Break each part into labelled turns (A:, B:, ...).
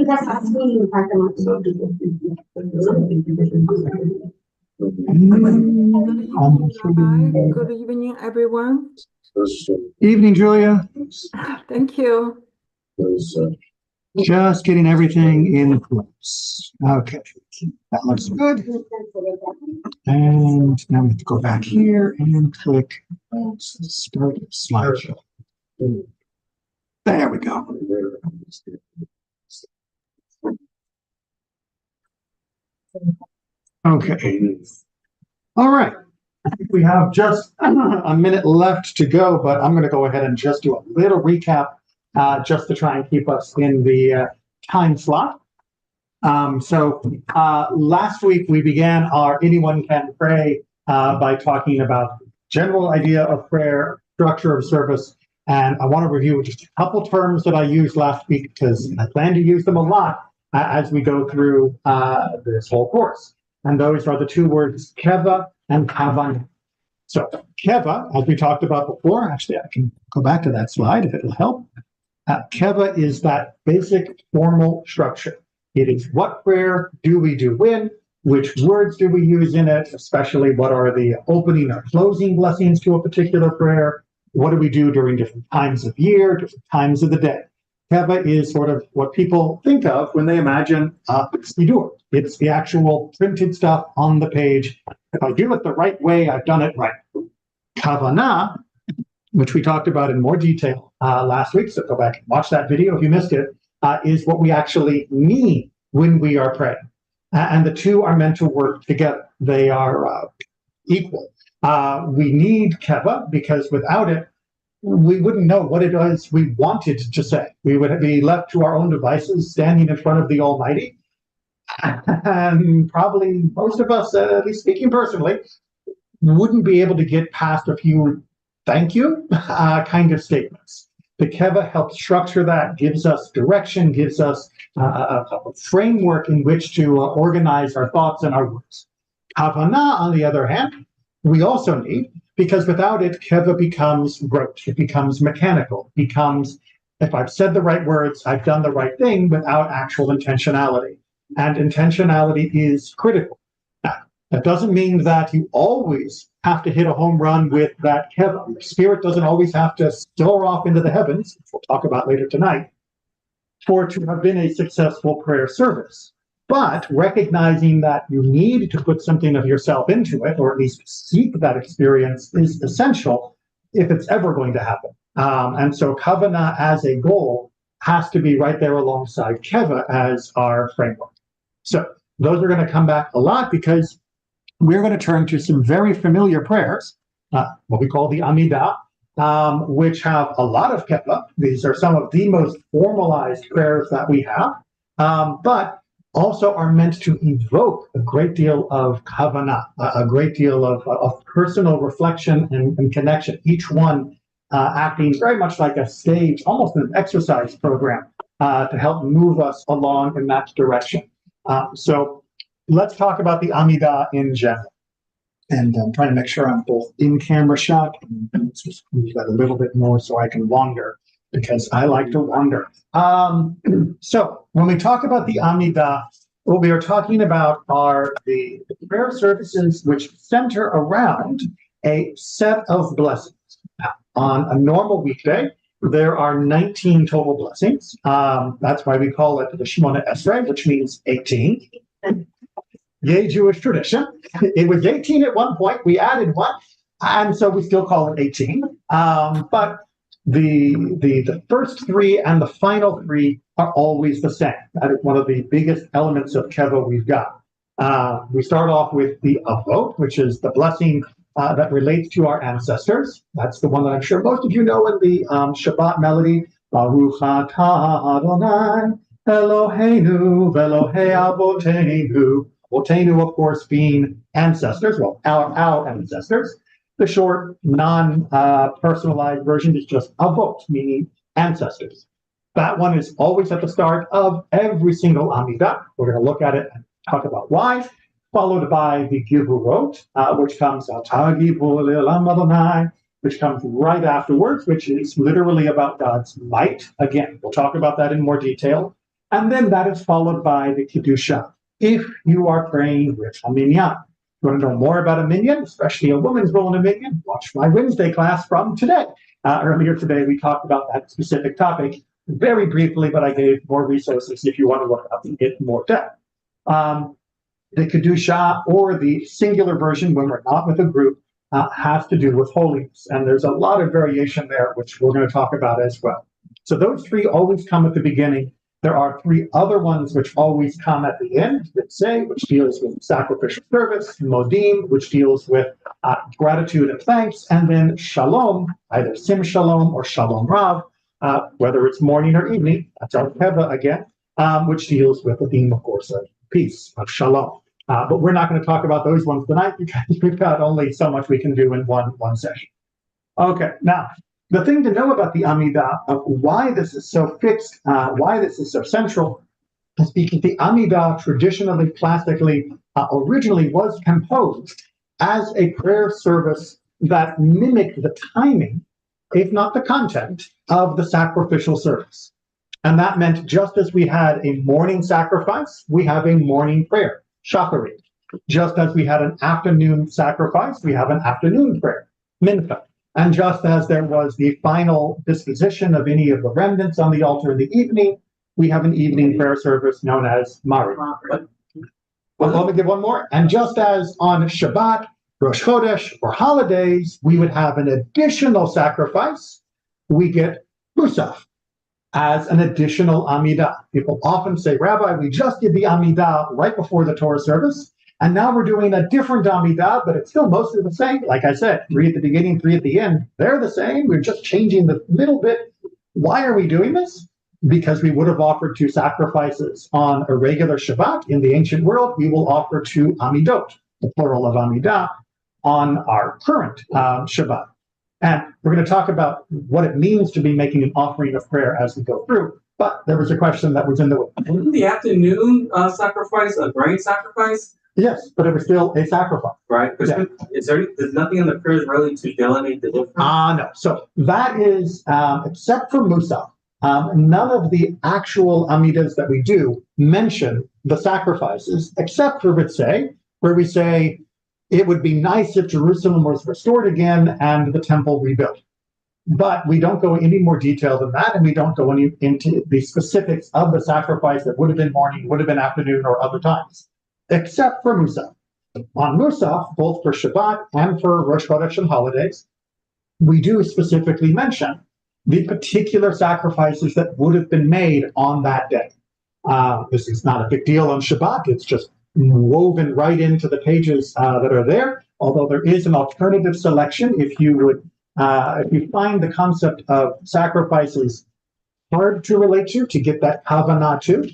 A: Good evening, everyone.
B: Evening, Julia.
A: Thank you.
B: Just getting everything in place. Okay, that looks good. And now we have to go back here and click start slideshow. There we go. Okay. All right. We have just a minute left to go, but I'm going to go ahead and just do a little recap just to try and keep us in the time slot. Last week we began our Anyone Can Pray by talking about general idea of prayer, structure of service, and I want to review just a couple terms that I used last week because I plan to use them a lot as we go through this whole course. And those are the two words keva and kavanah. So keva, as we talked about before, actually I can go back to that slide if it will help. Keva is that basic formal structure. It is what prayer do we do when, which words do we use in it, especially what are the opening or closing blessings to a particular prayer, what do we do during different times of year, different times of the day. Keva is sort of what people think of when they imagine Siddur. It's the actual printed stuff on the page. If I do it the right way, I've done it right. Kavanah, which we talked about in more detail last week, so go back and watch that video if you missed it, is what we actually mean when we are praying. And the two are meant to work together. They are equal. We need keva because without it, we wouldn't know what it was we wanted to say. We would be left to our own devices, standing in front of the Almighty. And probably most of us, at least speaking personally, wouldn't be able to get past a few thank you kind of statements. The keva helps structure that, gives us direction, gives us a framework in which to organize our thoughts and our words. Kavanah, on the other hand, we also need, because without it, keva becomes rote, it becomes mechanical, it becomes, if I've said the right words, I've done the right thing without actual intentionality. And intentionality is critical. Now, that doesn't mean that you always have to hit a home run with that keva. Your spirit doesn't always have to soar off into the heavens, which we'll talk about later tonight, for it to have been a successful prayer service. But recognizing that you need to put something of yourself into it, or at least seek that experience, is essential if it's ever going to happen. And so kavanah as a goal has to be right there alongside keva as our framework. So those are going to come back a lot because we're going to turn to some very familiar prayers, what we call the Amidah, which have a lot of keva. These are some of the most formalized prayers that we have, but also are meant to evoke a great deal of kavanah, a great deal of personal reflection and connection, each one acting very much like a stage, almost an exercise program to help move us along in that direction. So let's talk about the Amidah in general. And I'm trying to make sure I'm both in camera shot, and let's just move that a little bit more so I can wander, because I like to wander. So when we talk about the Amidah, what we are talking about are the prayer services which center around a set of blessings. On a normal weekday, there are 19 total blessings. That's why we call it the Shemona Esrei, which means 18. Yay, Jewish tradition. It was 18 at one point. We added one, and so we still call it 18. But the first three and the final three are always the same. That is one of the biggest elements of keva we've got. We start off with the Avot, which is the blessing that relates to our ancestors. That's the one that I'm sure most of you know in the Shabbat melody. Baruch atah Adonai Eloheinu v'Elohei Avoteinu. Avotenu, of course, being ancestors, well, our ancestors. The short, non-personalized version is just Avot, meaning ancestors. That one is always at the start of every single Amidah. We're going to look at it and talk about why. Followed by the Gevurot, which comes which comes right afterwards, which is literally about God's might. Again, we'll talk about that in more detail. And then that is followed by the Kedusha. If you are praying with a minyan, you want to know more about a minyan, especially a woman's role in a minyan, watch my Wednesday class from today. Earlier today, we talked about that specific topic very briefly, but I gave more resources if you want to look up and get more depth. The Kedusha, or the singular version when we're not with a group, has to do with holiness. And there's a lot of variation there, which we're going to talk about as well. So those three always come at the beginning. There are three other ones which always come at the end, Mitzvah, which deals with sacrificial service, Modim, which deals with gratitude and thanks, and then Shalom, either Sim Shalom or Shalom Rav, whether it's morning or evening, that's our Teva again, which deals with the theme, of course, of peace, of Shalom. But we're not going to talk about those ones tonight because we've got only so much we can do in one session. Okay, now, the thing to know about the Amidah, of why this is so fixed, why this is so central, is because the Amidah traditionally, classically, originally was composed as a prayer service that mimicked the timing, if not the content, of the sacrificial service. And that meant just as we had a morning sacrifice, we have a morning prayer, shacharit. Just as we had an afternoon sacrifice, we have an afternoon prayer, mincha. And just as there was the final disposition of any of the remnants on the altar in the evening, we have an evening prayer service known as Mariv. Well, let me give one more. And just as on Shabbat, Rosh Chodesh, or holidays, we would have an additional sacrifice, we get Musaf as an additional Amidah. People often say, Rabbi, we just did the Amidah right before the Torah service, and now we're doing a different Amidah, but it's still mostly the same. Like I said, 3 at the beginning, 3 at the end. They're the same. We're just changing the little bit. Why are we doing this? Because we would have offered 2 sacrifices on a regular Shabbat. In the ancient world, we will offer 2 Amidot, the plural of Amidah, on our current Shabbat. And we're going to talk about what it means to be making an offering of prayer as we go through. But there was a question that was in the way.
C: Wasn't the afternoon sacrifice a grain sacrifice?
B: Yes, but it was still a sacrifice.
C: Right.
B: Yeah.
C: There's nothing in the prayers really to delineate the difference?
B: No. So that is, except for Musaf, none of the actual Amidas that we do mention the sacrifices, except for Ritzeh, where we say, it would be nice if Jerusalem was restored again and the temple rebuilt. But we don't go any more detail than that, and we don't go into the specifics of the sacrifice that would have been morning, would have been afternoon, or other times, except for Musaf. On Musaf, both for Shabbat and for Rosh Chodesh and holidays, we do specifically mention the particular sacrifices that would have been made on that day. This is not a big deal on Shabbat. It's just woven right into the pages that are there, although there is an alternative selection if you find the concept of sacrifices hard to relate to get that kavanah to.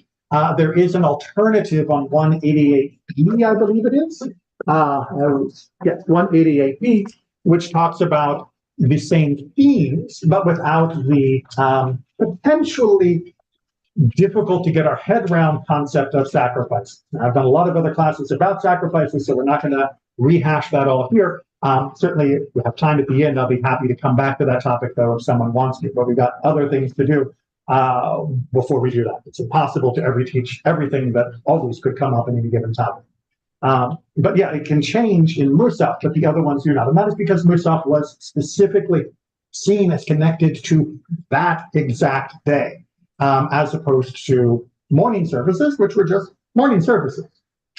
B: There is an alternative on 188b, I believe it is. Yes, 188b, which talks about the same themes, but without the potentially difficult to get our head around concept of sacrifice. I've done a lot of other classes about sacrifices, so we're not going to rehash that all here. Certainly, if we have time at the end, I'll be happy to come back to that topic, though, if someone wants to, but we've got other things to do before we do that. It's impossible to teach everything that always could come up in any given topic. But yeah, it can change in Musaf, but the other ones do not. And that is because Musaf was specifically seen as connected to that exact day, as opposed to morning services, which were just morning services.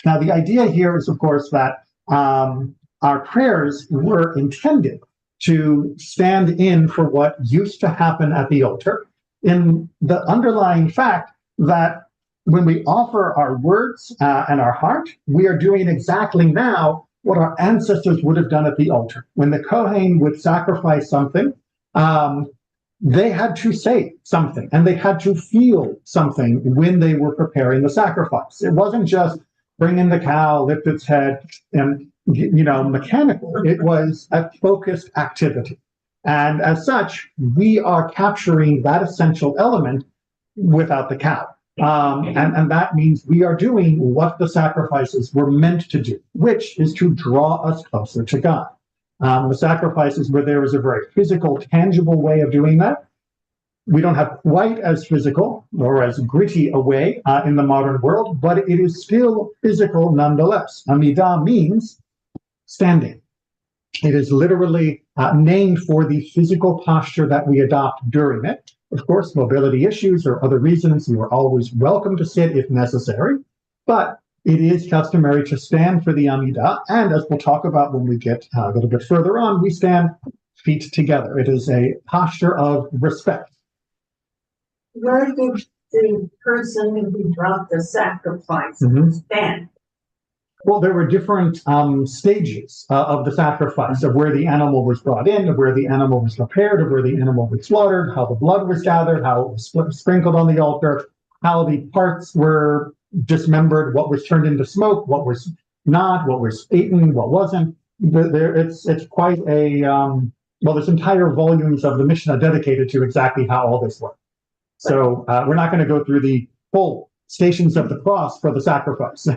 B: Now, the idea here is, of course, that our prayers were intended to stand in for what used to happen at the altar, in the underlying fact that when we offer our words and our heart, we are doing exactly now what our ancestors would have done at the altar. When the Kohen would sacrifice something, they had to say something and they had to feel something when they were preparing the sacrifice. It wasn't just bring in the cow, lift its head, and mechanical. It was a focused activity. And as such, we are capturing that essential element without the cow. And that means we are doing what the sacrifices were meant to do, which is to draw us closer to God. The sacrifices where there is a very physical, tangible way of doing that, We don't have quite as physical or as gritty a way in the modern world, but it is still physical nonetheless. Amidah means standing. It is literally named for the physical posture that we adopt during it. Of course, mobility issues or other reasons, you are always welcome to sit if necessary, but it is customary to stand for the Amidah, and as we'll talk about when we get a little bit further on, we stand feet together. It is a posture of respect.
D: Where did the person who brought the sacrifice stand?
B: Well, there were different stages of the sacrifice, of where the animal was brought in, of where the animal was prepared, of where the animal was slaughtered, how the blood was gathered, how it was sprinkled on the altar, how the parts were dismembered, what was turned into smoke, what was not, what was eaten, what wasn't. It's quite a, well, there's entire volumes of the Mishnah dedicated to exactly how all this worked. So we're not going to go through the full stations of the cross for the sacrifice.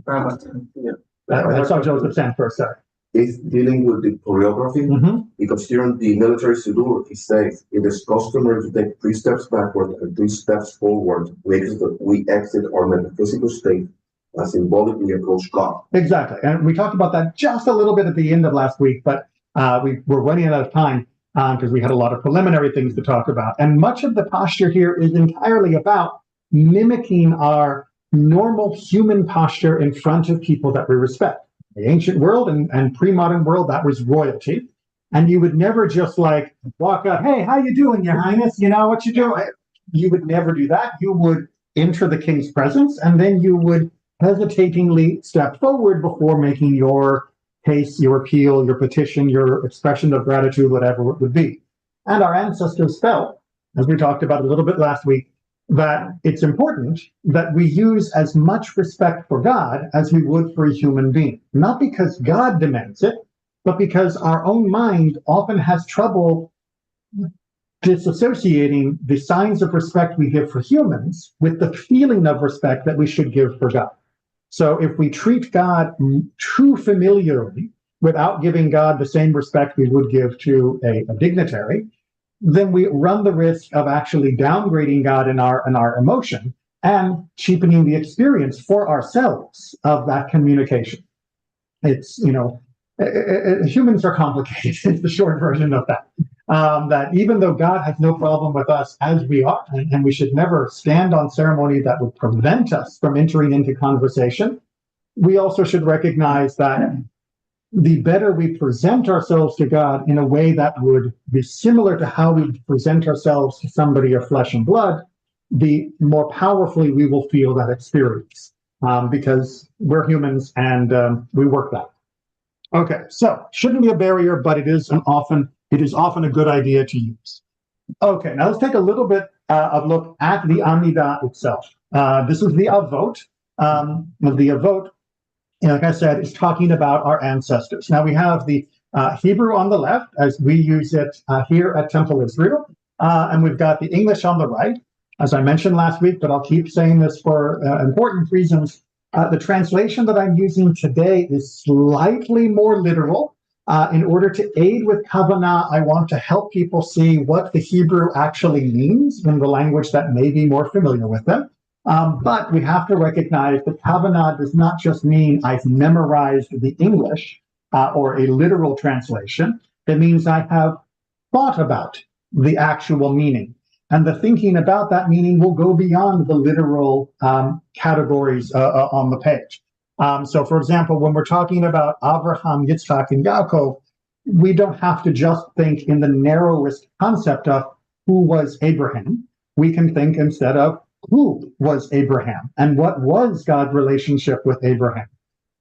B: I saw Joseph stand first, sorry.
E: It's dealing with the choreography, because here in the military Siddur, it says it is customary to take 3 steps backward and 3 steps forward. We exit our metaphysical state as symbolically approach God.
B: Exactly. And we talked about that just a little bit at the end of last week, but we were running out of time because we had a lot of preliminary things to talk about. And much of the posture here is entirely about mimicking our normal human posture in front of people that we respect. The ancient world and pre-modern world, that was royalty. And you would never just like walk up, hey, how you doing, Your Highness? You know what you doing? You would never do that. You would enter the king's presence, and then you would hesitatingly step forward before making your case, your appeal, your petition, your expression of gratitude, whatever it would be. And our ancestors felt, as we talked about a little bit last week, that it's important that we use as much respect for God as we would for a human being. Not because God demands it, but because our own mind often has trouble disassociating the signs of respect we give for humans with the feeling of respect that we should give for God. So if we treat God too familiarly without giving God the same respect we would give to a dignitary, then we run the risk of actually downgrading God in our emotion and cheapening the experience for ourselves of that communication. It's, humans are complicated. It's the short version of that. That even though God has no problem with us as we are, and we should never stand on ceremony that would prevent us from entering into conversation, we also should recognize that the better we present ourselves to God in a way that would be similar to how we present ourselves to somebody of flesh and blood, the more powerfully we will feel that experience, because we're humans and we work that. Okay, so shouldn't be a barrier, but it is often a good idea to use. Okay, now let's take a little bit of a look at the Amidah itself. This is the Avot. The Avot, like I said, is talking about our ancestors. Now we have the Hebrew on the left, as we use it here at Temple Israel, and we've got the English on the right. As I mentioned last week, but I'll keep saying this for important reasons. The translation that I'm using today is slightly more literal. In order to aid with Kavanah, I want to help people see what the Hebrew actually means in the language that may be more familiar with them. But we have to recognize that Kavanah does not just mean I've memorized the English or a literal translation. It means I have thought about the actual meaning. And the thinking about that meaning will go beyond the literal categories on the page. So, for example, when we're talking about Abraham, Yitzchak, and Yaakov, we don't have to just think in the narrowest concept of who was Abraham. We can think instead of who was Abraham and what was God's relationship with Abraham.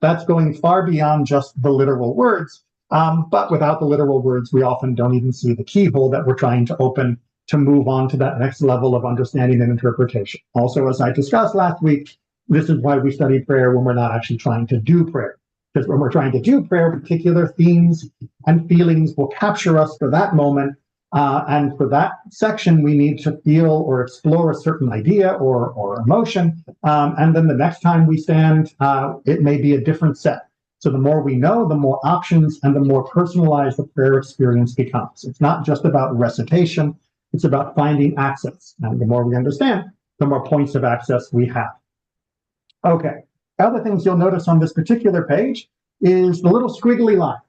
B: That's going far beyond just the literal words. But without the literal words, we often don't even see the keyhole that we're trying to open to move on to that next level of understanding and interpretation. Also, as I discussed last week, this is why we study prayer when we're not actually trying to do prayer. Because when we're trying to do prayer, particular themes and feelings will capture us for that moment. And for that section, we need to feel or explore a certain idea or emotion. And then the next time we stand, it may be a different set. So the more we know, the more options and the more personalized the prayer experience becomes. It's not just about recitation. It's about finding access. And the more we understand, the more points of access we have. Okay, other things you'll notice on this particular page is the little squiggly line.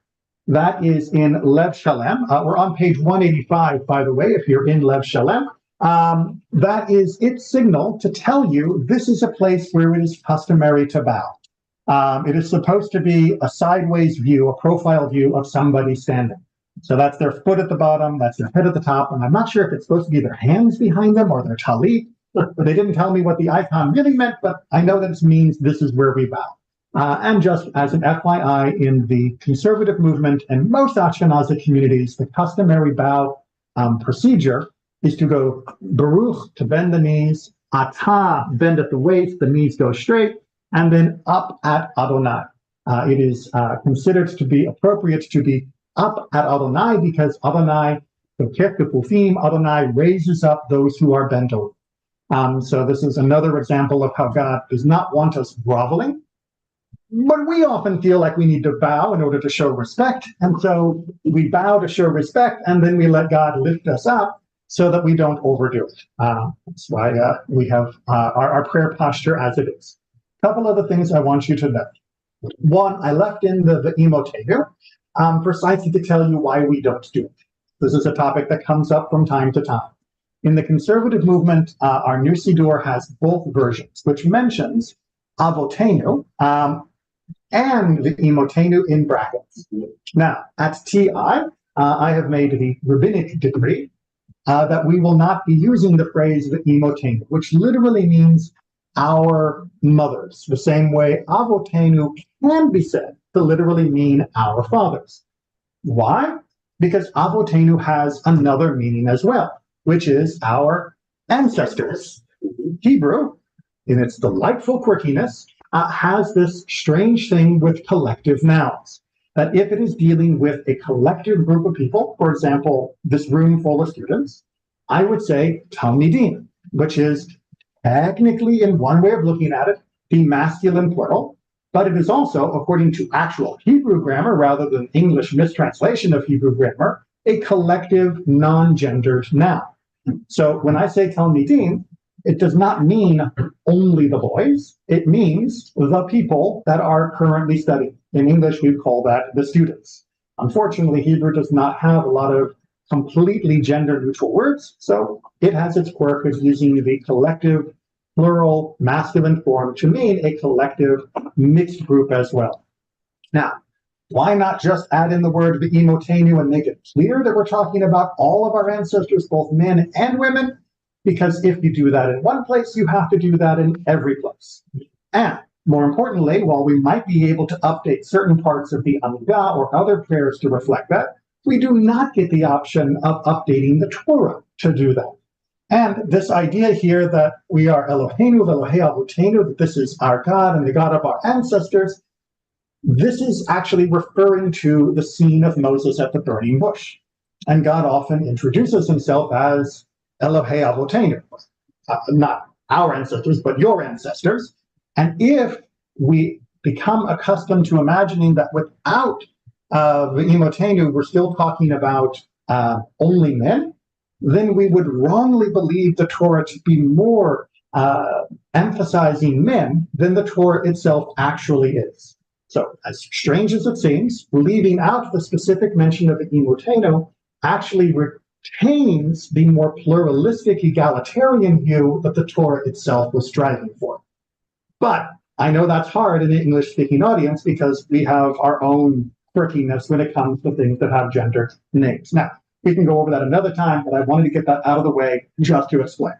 B: That is in Lev Shalem. We're on page 185, by the way, if you're in Lev Shalem. That is its signal to tell you this is a place where it is customary to bow. It is supposed to be a sideways view, a profile view of somebody standing. So that's their foot at the bottom, that's their head at the top, and I'm not sure if it's supposed to be their hands behind them or their talit. They didn't tell me what the icon really meant, but I know that it means this is where we bow. And just as an FYI, in the conservative movement and most Ashkenazi communities, the customary bow procedure is to go Baruch, to bend the knees, Atah, bend at the waist, the knees go straight, and then up at Adonai. It is considered to be appropriate to be up at Adonai because Adonai, Adonai raises up those who are bent over. So this is another example of how God does not want us groveling, but we often feel like we need to bow in order to show respect. And so we bow to show respect, and then we let God lift us up so that we don't overdo it. That's why we have our prayer posture as it is. A couple other things I want you to know. One, I left in the emotator precisely to tell you why we don't do it. This is a topic that comes up from time to time. In the conservative movement, our new Siddur has both versions, which mentions Avotenu and the Imotenu in brackets. Now, at TI, I have made the rabbinic decree that we will not be using the phrase the Imotenu, which literally means our mothers, the same way Avotenu can be said to literally mean our fathers. Why? Because Avotenu has another meaning as well, which is our ancestors. Hebrew, in its delightful quirkiness, has this strange thing with collective nouns, that if it is dealing with a collective group of people, for example, this room full of students, I would say Talmidim, which is technically, in one way of looking at it, the masculine plural, but it is also, according to actual Hebrew grammar, rather than English mistranslation of Hebrew grammar, a collective non-gendered noun. So when I say Talmidim, it does not mean only the boys. It means the people that are currently studying. In English, we call that the students. Unfortunately, Hebrew does not have a lot of completely gender-neutral words, so it has its quirk of using the collective, plural, masculine form to mean a collective mixed group as well. Now, why not just add in the word the Imotenu and make it clear that we're talking about all of our ancestors, both men and women? Because if you do that in one place, you have to do that in every place. And more importantly, while we might be able to update certain parts of the Amidah or other prayers to reflect that, we do not get the option of updating the Torah to do that. And this idea here that we are Eloheinu, Elohei Avotenu, that this is our God and the God of our ancestors, this is actually referring to the scene of Moses at the burning bush. And God often introduces himself as Elohei Avotenu, not our ancestors, but your ancestors. And if we become accustomed to imagining that without the Imotenu, we're still talking about only men, then we would wrongly believe the Torah to be more emphasizing men than the Torah itself actually is. So, as strange as it seems, leaving out the specific mention of the Imotenu actually retains the more pluralistic, egalitarian view that the Torah itself was striving for. But I know that's hard in an English-speaking audience because we have our own quirkiness when it comes to things that have gendered names. Now, we can go over that another time, but I wanted to get that out of the way just to explain.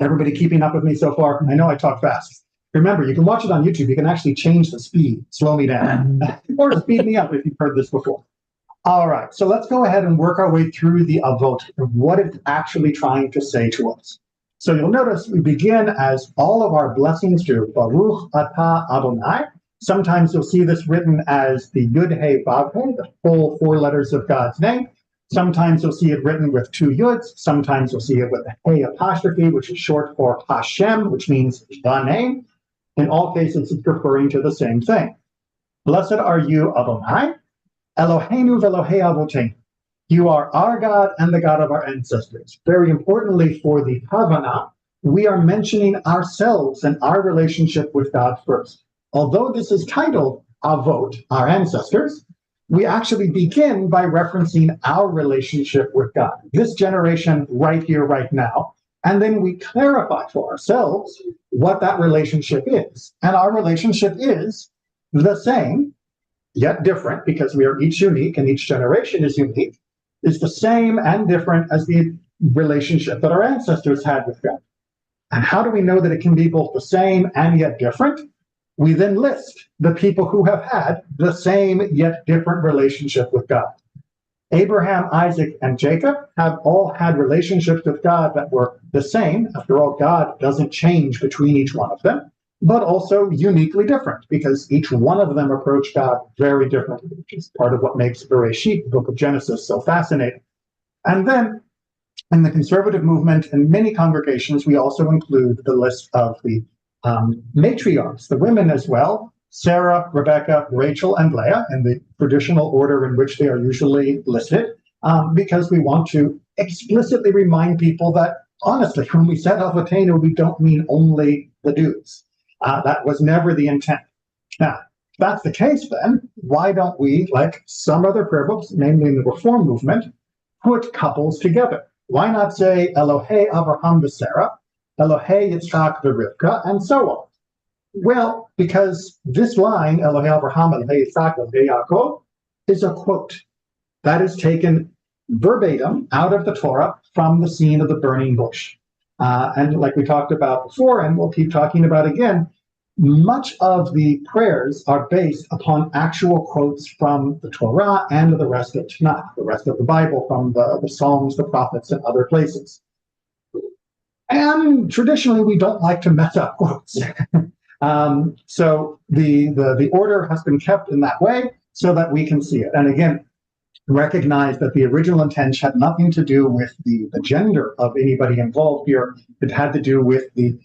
B: Everybody keeping up with me so far? I know I talk fast. Remember, you can watch it on YouTube. You can actually change the speed, slow me down, or speed me up if you've heard this before. All right, so let's go ahead and work our way through the Avot of what it's actually trying to say to us. So you'll notice we begin as all of our blessings do, Baruch Atah Adonai. Sometimes you'll see this written as the Yud He Vav He, the full 4 letters of God's name. Sometimes you'll see it written with 2 yuds. Sometimes you'll see it with a He apostrophe, which is short for Hashem, which means the name. In all cases, it's referring to the same thing. Blessed are you, Adonai, Eloheinu v'Elohei Avotenu. You are our God and the God of our ancestors. Very importantly for the Havana, we are mentioning ourselves and our relationship with God first. Although this is titled Avot, our ancestors, we actually begin by referencing our relationship with God, this generation right here, right now. And then we clarify for ourselves what that relationship is. And our relationship is the same, yet different, because we are each unique and each generation is unique, is the same and different as the relationship that our ancestors had with God. And how do we know that it can be both the same and yet different? We then list the people who have had the same yet different relationship with God. Abraham, Isaac, and Jacob have all had relationships with God that were the same. After all, God doesn't change between each one of them, but also uniquely different because each one of them approached God very differently, which is part of what makes Bereshit, the book of Genesis, so fascinating. And then in the conservative movement, in many congregations, we also include the list of the matriarchs, the women as well, Sarah, Rebecca, Rachel, and Leah, in the traditional order in which they are usually listed, because we want to explicitly remind people that, honestly, when we said Avotenu, we don't mean only the dudes. That was never the intent. Now, if that's the case, then why don't we, like some other prayer books, namely in the Reform movement, put couples together? Why not say Elohei Avraham v'Sarah, Elohei Yitzchak v'Rivka, and so on? Well, because this line, Elohei Avraham, Elohei Yitzchak, Elohei Yaakov, is a quote that is taken verbatim out of the Torah from the scene of the burning bush. And like we talked about before, and we'll keep talking about again, much of the prayers are based upon actual quotes from the Torah and the rest of Tanakh, the rest of the Bible, from the Psalms, the prophets, and other places. And traditionally, we don't like to mess up quotes. So the order has been kept in that way so that we can see it. And again, recognize that the original intent had nothing to do with the gender of anybody involved here. It had to do with the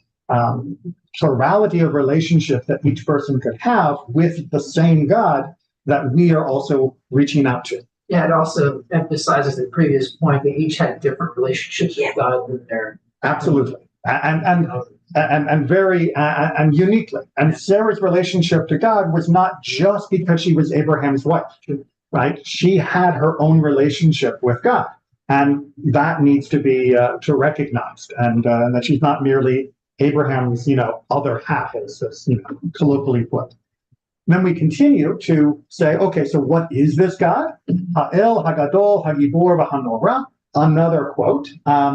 B: plurality of relationship that each person could have with the same God that we are also reaching out to.
F: Yeah, it also emphasizes the previous point that each had different relationships with God in there.
B: Absolutely, and very and uniquely. And Sarah's relationship to God was not just because she was Abraham's wife, right? She had her own relationship with God, and that needs to be recognized, and that she's not merely Abraham's, other half, as colloquially put. Then we continue to say, okay, so what is this God? Ha'el, Hagadol, Hagibor, V'Hanorah. Another quote.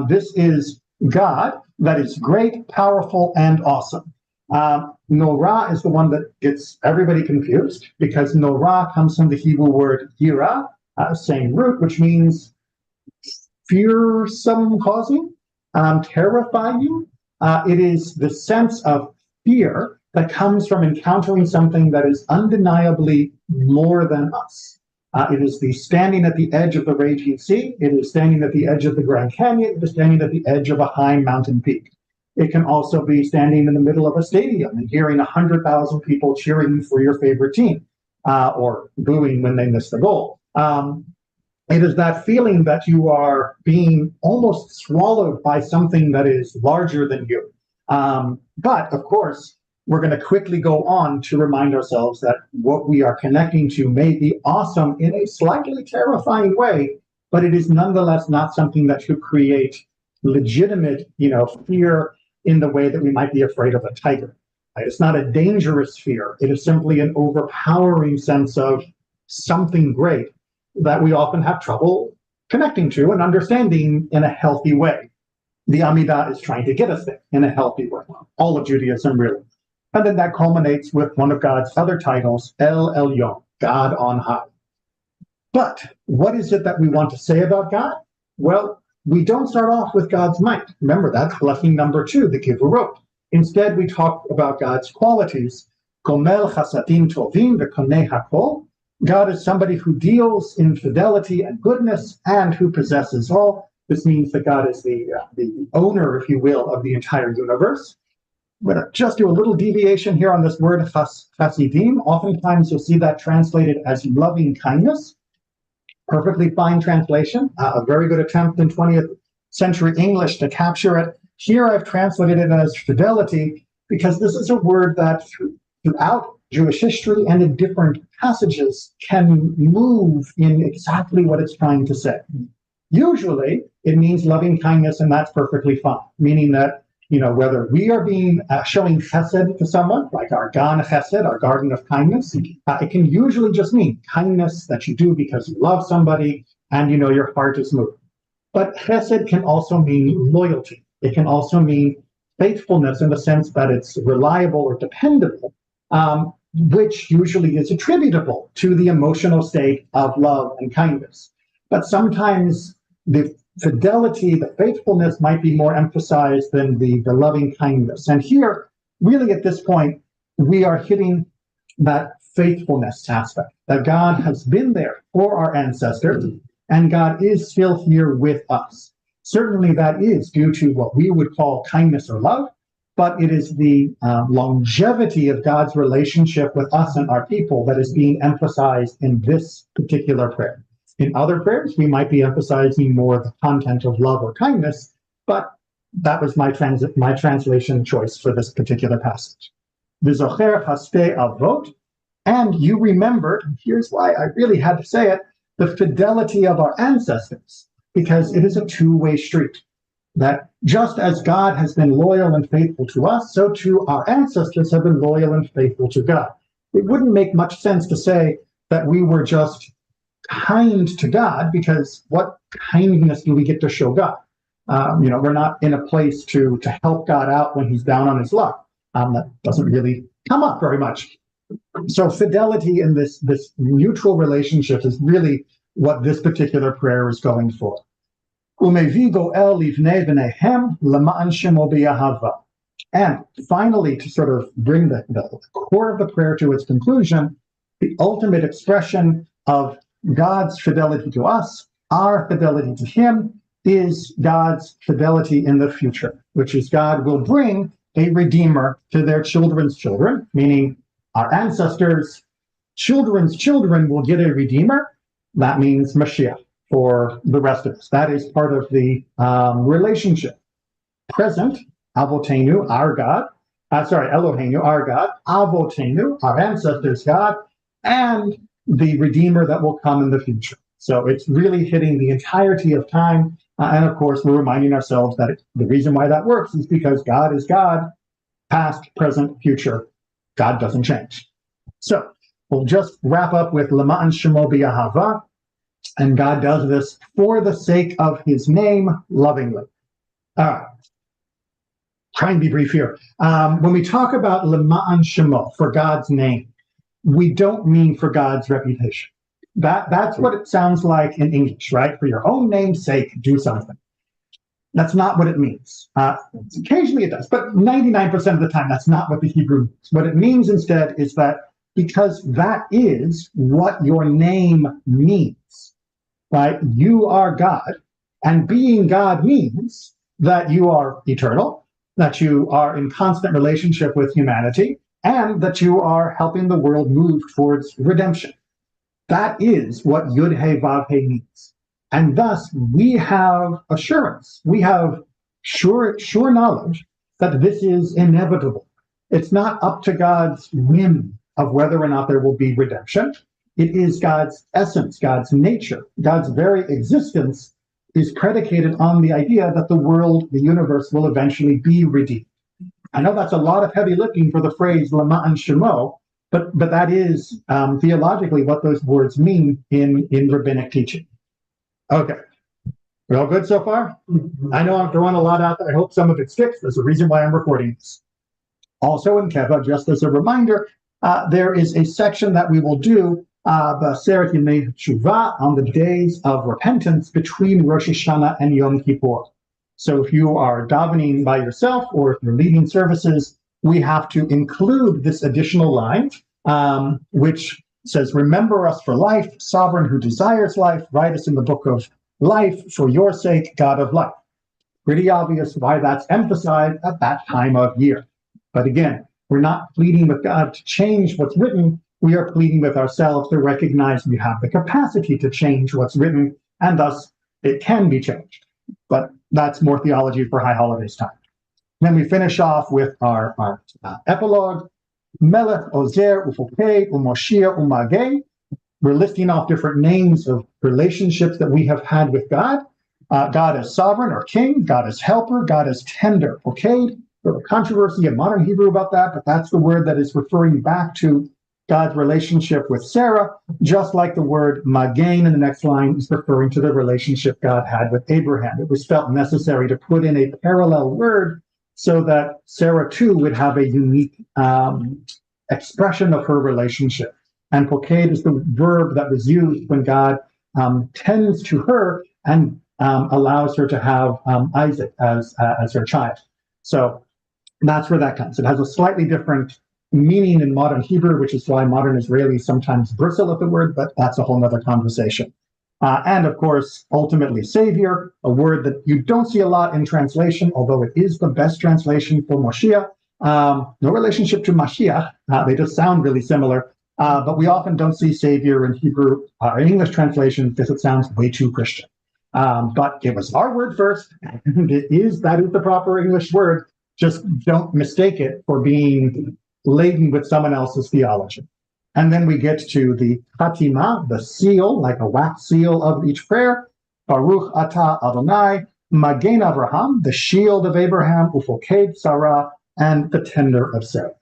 B: This is God that is great, powerful, and awesome. Norah is the one that gets everybody confused because Norah comes from the Hebrew word yira, same root, which means fearsome causing, terrifying. It is the sense of fear that comes from encountering something that is undeniably more than us. It is the standing at the edge of the raging sea. It is standing at the edge of the Grand Canyon. It is standing at the edge of a high mountain peak. It can also be standing in the middle of a stadium and hearing 100,000 people cheering for your favorite team, or booing when they miss the goal. It is that feeling that you are being almost swallowed by something that is larger than you. But of course, we're going to quickly go on to remind ourselves that what we are connecting to may be awesome in a slightly terrifying way, but it is nonetheless not something that should create legitimate, fear in the way that we might be afraid of a tiger. Right? It's not a dangerous fear. It is simply an overpowering sense of something great that we often have trouble connecting to and understanding in a healthy way. The Amidah is trying to get us there in a healthy way. All of Judaism, really. And then that culminates with one of God's other titles, El Elyon, God on high. But what is it that we want to say about God? Well, we don't start off with God's might. Remember, that's blessing number 2, the Gevurot. Instead, we talk about God's qualities. Gomel chasadim tovim v'konei hakol. God is somebody who deals in fidelity and goodness and who possesses all. This means that God is the owner, if you will, of the entire universe. I'm going to just do a little deviation here on this word chasidim. Oftentimes you'll see that translated as loving kindness. perfectly fine translation, a very good attempt in 20th century English to capture it. Here I've translated it as fidelity because this is a word that throughout Jewish history and in different passages can move in exactly what it's trying to say. Usually it means loving kindness, and that's perfectly fine, meaning that, whether we are showing chesed to someone, like our gan chesed, our garden of kindness, it can usually just mean kindness that you do because you love somebody and your heart is moved. But chesed can also mean loyalty. It can also mean faithfulness in the sense that it's reliable or dependable, which usually is attributable to the emotional state of love and kindness. But sometimes the fidelity, the faithfulness might be more emphasized than the loving kindness. And here, really at this point, we are hitting that faithfulness aspect, that God has been there for our ancestors, and God is still here with us. Certainly that is due to what we would call kindness or love, but it is the longevity of God's relationship with us and our people that is being emphasized in this particular prayer. In other prayers, we might be emphasizing more the content of love or kindness, but that was my translation choice for this particular passage. V'zocher haste avot, and you remembered, here's why I really had to say it, the fidelity of our ancestors, because it is a two-way street. That just as God has been loyal and faithful to us, so too our ancestors have been loyal and faithful to God. It wouldn't make much sense to say that we were just kind to God, because what kindness do we get to show God? We're not in a place to help God out when he's down on his luck. That doesn't really come up very much. So fidelity in this mutual relationship is really what this particular prayer is going for. And finally, to sort of bring the core of the prayer to its conclusion, the ultimate expression of God's fidelity to us, our fidelity to him, is God's fidelity in the future, which is God will bring a redeemer to their children's children, meaning our ancestors' children's children will get a redeemer. That means Mashiach for the rest of us. That is part of the relationship. Present, Avotenu, our God, Eloheinu, our God, Avotenu, our ancestors' God, and the Redeemer that will come in the future. So it's really hitting the entirety of time. And of course, we're reminding ourselves that the reason why that works is because God is God, past, present, future. God doesn't change. So we'll just wrap up with Lema'an Shemo B'Yahava, and God does this for the sake of his name, lovingly. All right. Try and be brief here. When we talk about Lema'an Shemo, for God's name, we don't mean for God's reputation. That's what it sounds like in English, right? For your own name's sake, do something. That's not what it means. Occasionally it does, but 99% of the time, that's not what the Hebrew means. What it means instead is that because that is what your name means, right? You are God, and being God means that you are eternal, that you are in constant relationship with humanity, and that you are helping the world move towards redemption. That is what Yud He Vav He means. And thus, we have assurance, we have sure knowledge that this is inevitable. It's not up to God's whim of whether or not there will be redemption. It is God's essence, God's nature, God's very existence is predicated on the idea that the world, the universe, will eventually be redeemed. I know that's a lot of heavy lifting for the phrase Lema'an Shemo, but that is theologically what those words mean in rabbinic teaching. Okay, we all good so far? I know I'm throwing a lot out there. I hope some of it sticks. There's a reason why I'm recording this. Also in Keva, just as a reminder, there is a section that we will do B'aseret Yemei Tshuva on the days of repentance between Rosh Hashanah and Yom Kippur. So if you are davening by yourself or if you're leading services, we have to include this additional line, which says, remember us for life, sovereign who desires life, write us in the book of life for your sake, God of life. Pretty obvious why that's emphasized at that time of year. But again, we're not pleading with God to change what's written. we are pleading with ourselves to recognize we have the capacity to change what's written, and thus it can be changed. But that's more theology for High Holidays time. Then we finish off with our epilogue, Melech, Ozer, Ufokeh, Umoshia, Umageh. We're listing off different names of relationships that we have had with God. God as sovereign or king, God as helper, God as tender. Okay, there's a controversy in modern Hebrew about that, but that's the word that is referring back to God's relationship with Sarah, just like the word magain in the next line is referring to the relationship God had with Abraham. It was felt necessary to put in a parallel word so that Sarah too would have a unique expression of her relationship. And poked is the verb that was used when God tends to her and allows her to have Isaac as her child. So that's where that comes. It has a slightly different meaning in modern Hebrew, which is why modern Israelis sometimes bristle at the word, but that's a whole other conversation. And of course, ultimately Savior, a word that you don't see a lot in translation, although it is the best translation for Moshiach. No relationship to Mashiach, they just sound really similar. But we often don't see Savior in Hebrew or in English translation because it sounds way too Christian. But it was our word first. That is the proper English word. Just don't mistake it for being laden with someone else's theology. And then we get to the Fatima, the seal, like a wax seal of each prayer. Baruch Atah Adonai, Magen Avraham, the shield of Abraham, Ufoked Sarah, and the tender of Sarah.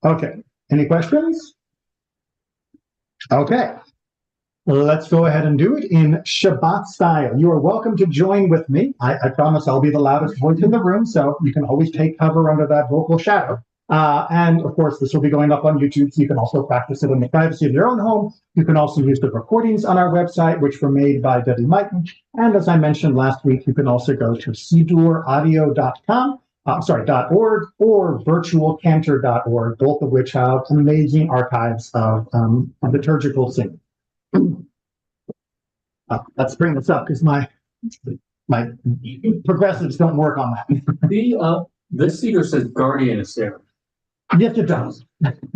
B: Okay, any questions? Okay, let's go ahead and do it in Shabbat style. You are welcome to join with me. I promise I'll be the loudest voice in the room, so you can always take cover under that vocal shadow. And of course, this will be going up on YouTube, so you can also practice it in the privacy of your own home. You can also use the recordings on our website, which were made by Debbie Mighton. And as I mentioned last week, you can also go to siduraudio.com. .org or virtualcantor.org, both of which have amazing archives of liturgical singing. Let's bring this up because my progressives don't work on that.
C: This cedar says guardian of Sarah.
B: Yes, it does.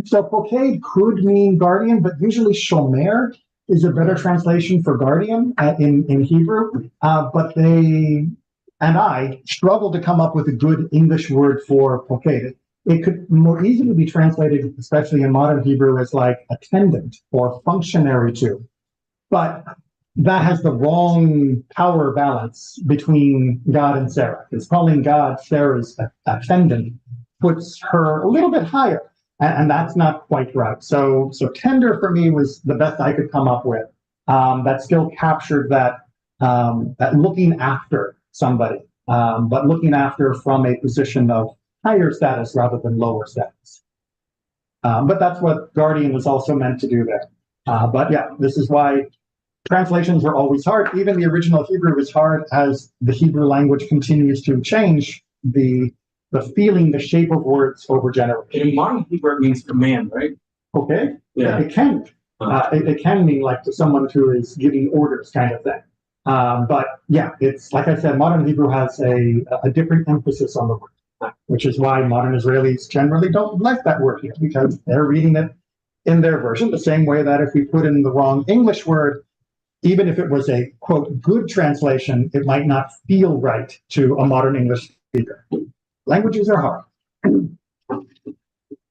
B: So poked could mean guardian, but usually shomer is a better translation for guardian in Hebrew. But they and I struggled to come up with a good English word for poked. It could more easily be translated, especially in modern Hebrew, as like attendant or functionary to. But that has the wrong power balance between God and Sarah. Because calling God Sarah's attendant puts her a little bit higher, and that's not quite right. So tender for me was the best I could come up with. That still captured that looking after somebody, but looking after from a position of higher status rather than lower status. But that's what guardian was also meant to do there. But yeah, this is why translations were always hard. Even the original Hebrew is hard as the Hebrew language continues to change the feeling, the shape of words over generations.
C: In modern Hebrew, it means command, right?
B: Okay?
C: Yeah.
B: It can. It can mean like to someone who is giving orders kind of thing. But yeah, it's like I said, modern Hebrew has a different emphasis on the word, which is why modern Israelis generally don't like that word here, because they're reading it in their version the same way that if we put in the wrong English word, even if it was a, quote, good translation, it might not feel right to a modern English speaker. Languages are hard.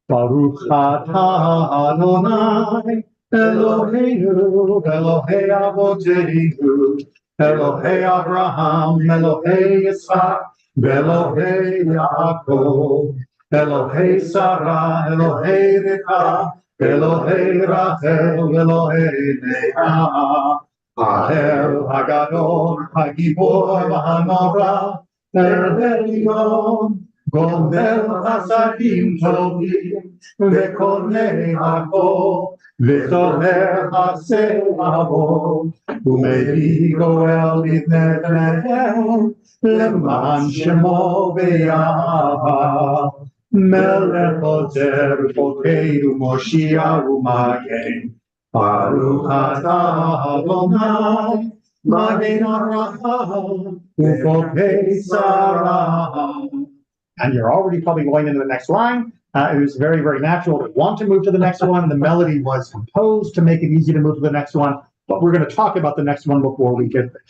B: Baruch atah Adonai, Eloheinu, Elohei Avoteinu, Elohei Abraham, Elohei Yitzchak, Elohei Yaakov, Elohei Sarah, Elohei Rivka, Elohei Rachel, Elohei Leah, Ha'el Hagadol, Hagibor, Ha'anora, Elyon, Gomel Hasadim Tovim, Vekonei Hako, V'tomer Haseh Avot, Umevi Goel B'nei Bneihem, Leman Shemo V'yahava, Melech Ozer Poked U'Moshiach U'Magen, Baruch atah Adonai, Magen Avraham, Ufoked Sarah. And you're already probably going into the next line. It was very, very natural to want to move to the next one. The melody was composed to make it easy to move to the next one, but we're going to talk about the next one before we get there.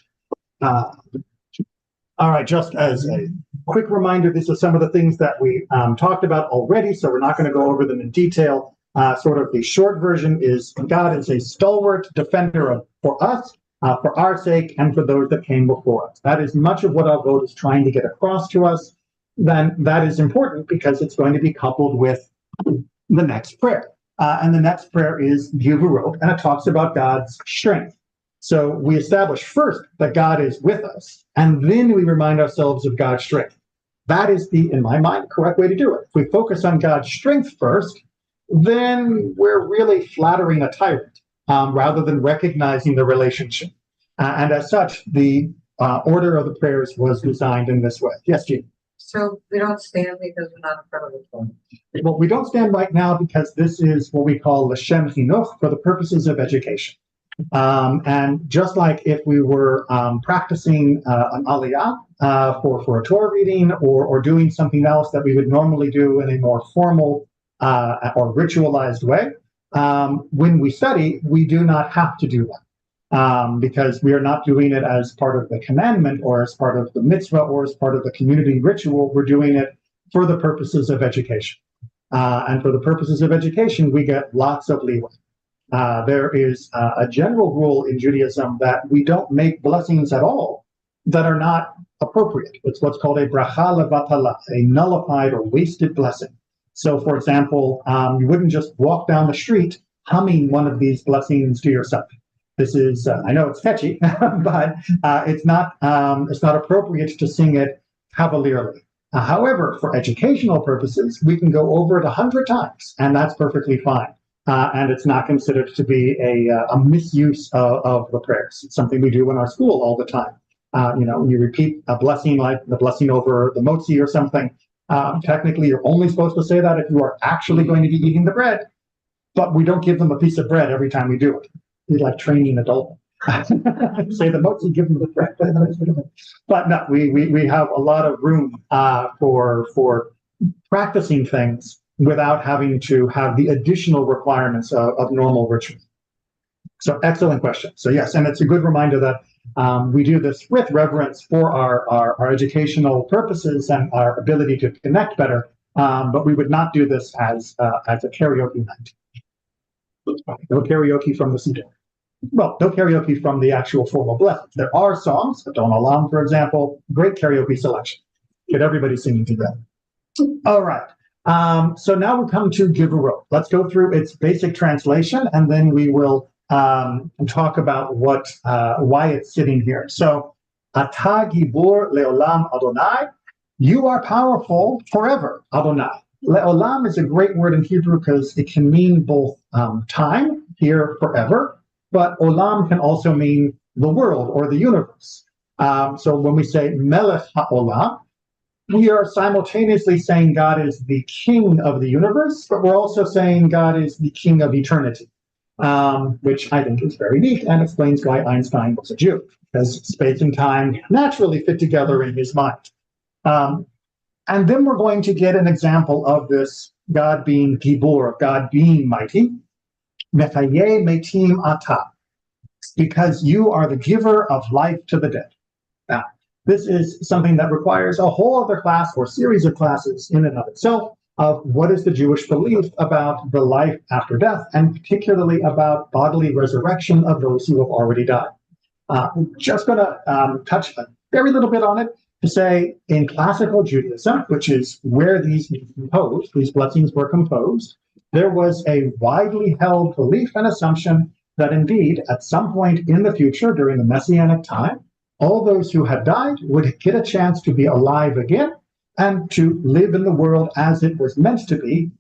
B: All right, just as a quick reminder, these are some of the things that we talked about already, so we're not going to go over them in detail. Sort of the short version is God is a stalwart defender for us, for our sake, and for those that came before us. That is much of what Avot is trying to get across to us. Then that is important because it's going to be coupled with the next prayer. And the next prayer is Gevurot, and it talks about God's strength. So we establish first that God is with us, and then we remind ourselves of God's strength. That is the, in my mind, correct way to do it. If we focus on God's strength first, then we're really flattering a tyrant rather than recognizing the relationship. And as such, the order of the prayers was designed in this way. Yes, Jean?
G: So we don't stand because we're not in front of the phone.
B: Well, we don't stand right now because this is what we call L'Shem Chinuch, for the purposes of education. And just like if we were practicing an aliyah for a Torah reading or doing something else that we would normally do in a more formal or ritualized way, when we study, we do not have to do that because we are not doing it as part of the commandment or as part of the mitzvah or as part of the community ritual. We're doing it for the purposes of education. And for the purposes of education, we get lots of leeway. There is a general rule in Judaism that we don't make blessings at all that are not appropriate. It's what's called a bracha levatala, a nullified or wasted blessing. So, for example, you wouldn't just walk down the street humming one of these blessings to yourself. This is, I know it's catchy, but it's not appropriate to sing it cavalierly. However, for educational purposes, we can go over it 100 times, and that's perfectly fine. And it's not considered to be a misuse of the prayers. It's something we do in our school all the time. You repeat a blessing like the blessing over the motzi or something. Technically, you're only supposed to say that if you are actually going to be eating the bread, but we don't give them a piece of bread every time we do it. We like training adults. Say the motzi, give them the bread. But no, we have a lot of room for practicing things without having to have the additional requirements of normal ritual. So excellent question. So yes, and it's a good reminder that we do this with reverence for our educational purposes and our ability to connect better, but we would not do this as a karaoke night. No karaoke from the Siddur. Well, no karaoke from the actual formal blessings. There are songs, Adon Olam, for example, great karaoke selection. Get everybody singing together. All right. So now we come to Gevurot. Let's go through its basic translation, and then we will talk about why it's sitting here. So, Ata Gibor Leolam Adonai, you are powerful forever, Adonai. Leolam is a great word in Hebrew because it can mean both time, here forever, but Olam can also mean the world or the universe. So when we say Melech HaOlam, we are simultaneously saying God is the king of the universe, but we're also saying God is the king of eternity, which I think is very neat and explains why Einstein was a Jew, because space and time naturally fit together in his mind. And then we're going to get an example of this God being Gibor, God being mighty, Mechaye Metim Ata, because you are the giver of life to the dead. Now, this is something that requires a whole other class or series of classes in and of itself of what is the Jewish belief about the life after death, and particularly about bodily resurrection of those who have already died. I'm just going to touch a very little bit on it to say in classical Judaism, which is where these blessings were composed, there was a widely held belief and assumption that indeed, at some point in the future, during the Messianic time, all those who had died would get a chance to be alive again and to live in the world as it was meant to be,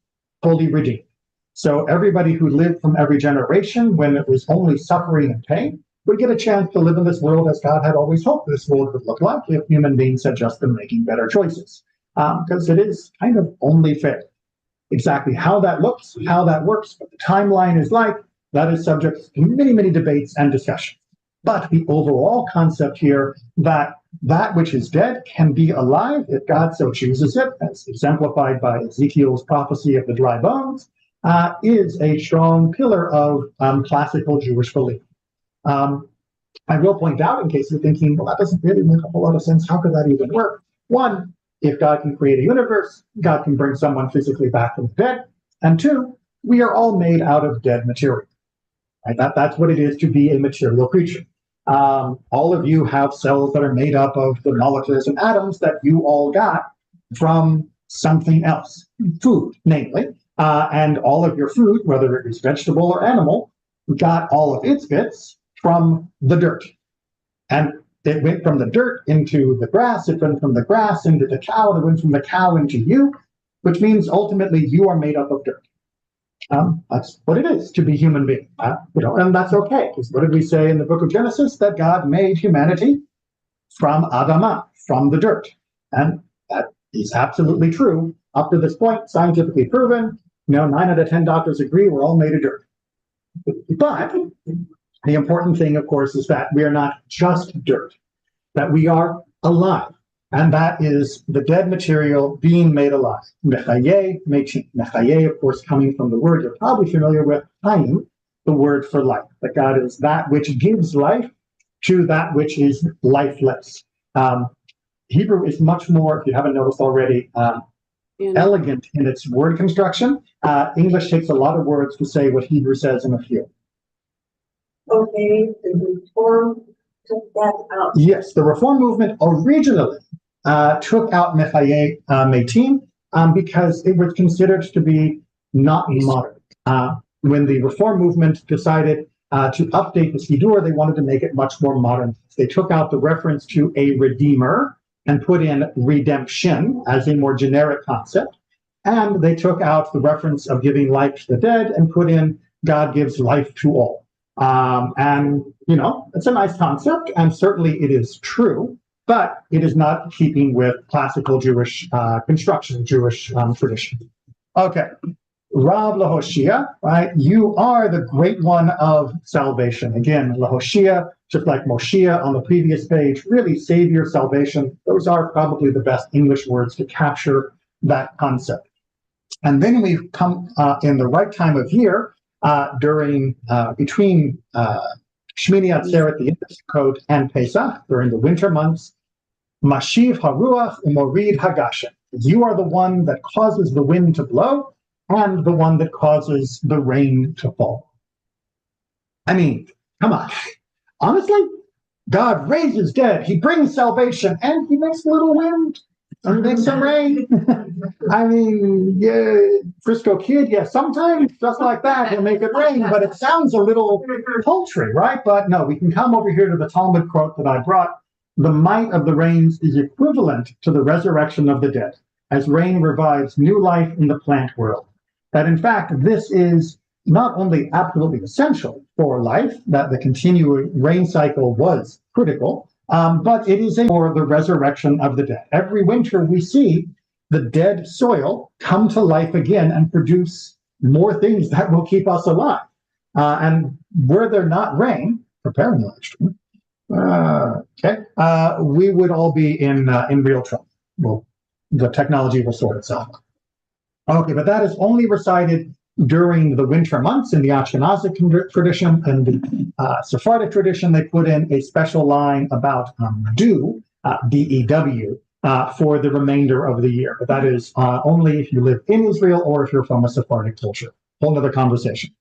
B: fully redeemed. So everybody who lived from every generation when it was only suffering and pain would get a chance to live in this world as God had always hoped this world would look like if human beings had just been making better choices. Because it is kind of only fair. Exactly how that looks, how that works, what the timeline is like, that is subject to many, many debates and discussions. But the overall concept here that that which is dead can be alive if God so chooses it, as exemplified by Ezekiel's prophecy of the dry bones, is a strong pillar of classical Jewish belief. I will point out, in case you're thinking, well, that doesn't really make a whole lot of sense. How could that even work? One, if God can create a universe, God can bring someone physically back from the dead. And two, we are all made out of dead material. Right? That's what it is to be a material creature. All of you have cells that are made up of the molecules and atoms that you all got from something else, food, namely. And all of your food, whether it was vegetable or animal, got all of its bits from the dirt. And it went from the dirt into the grass, it went from the grass into the cow, it went from the cow into you, which means ultimately you are made up of dirt. That's what it is to be human being, and that's okay, because what did we say in the book of Genesis? That God made humanity from Adamah, from the dirt. And that is absolutely true. Up to this point, scientifically proven, 9 out of 10 doctors agree we're all made of dirt. But the important thing, of course, is that we are not just dirt, that we are alive. And that is the dead material being made alive. Mechaye, mechaye, of course, coming from the word you're probably familiar with, hayim, the word for life. That God is that which gives life to that which is lifeless. Hebrew is much more, if you haven't noticed already, elegant in its word construction. English takes a lot of words to say what Hebrew says in a few.
D: Okay, the Reform took that out.
B: Yes, the Reform movement originally took out Mechaye Metim because it was considered to be not modern. When the Reform movement decided to update the Siddur, they wanted to make it much more modern. They took out the reference to a redeemer and put in redemption as a more generic concept. And they took out the reference of giving life to the dead and put in God gives life to all. And, it's a nice concept, and certainly it is true, but it is not keeping with classical Jewish construction, Jewish tradition. Okay, Rav Lahoshia, right? You are the great one of salvation. Again, Lahoshia, just like Moshiach on the previous page, really Savior, salvation. Those are probably the best English words to capture that concept. And then we've come in the right time of year, between Shmini Atzeret, the Sukkot, and Pesach, during the winter months, Mashiv Haruach Umorid Hagashem. You are the one that causes the wind to blow and the one that causes the rain to fall. I mean, come on. Honestly, God raises dead, he brings salvation, and he makes a little wind and makes some rain. I mean, yeah, Frisco Kid, yeah, sometimes just like that he'll make it rain, but it sounds a little paltry, right? But no, we can come over here to the Talmud quote that I brought. The might of the rains is equivalent to the resurrection of the dead, as rain revives new life in the plant world. That in fact, this is not only absolutely essential for life, that the continuing rain cycle was critical, but it is for the resurrection of the dead. Every winter we see the dead soil come to life again and produce more things that will keep us alive. And were there not rain, preparing the live stream, we would all be in real trouble. Well, the technology will sort itself out. Okay, but that is only recited during the winter months in the Ashkenazic tradition. And the Sephardic tradition, they put in a special line about dew, D-E-W, for the remainder of the year. But that is only if you live in Israel or if you're from a Sephardic culture. Whole other conversation.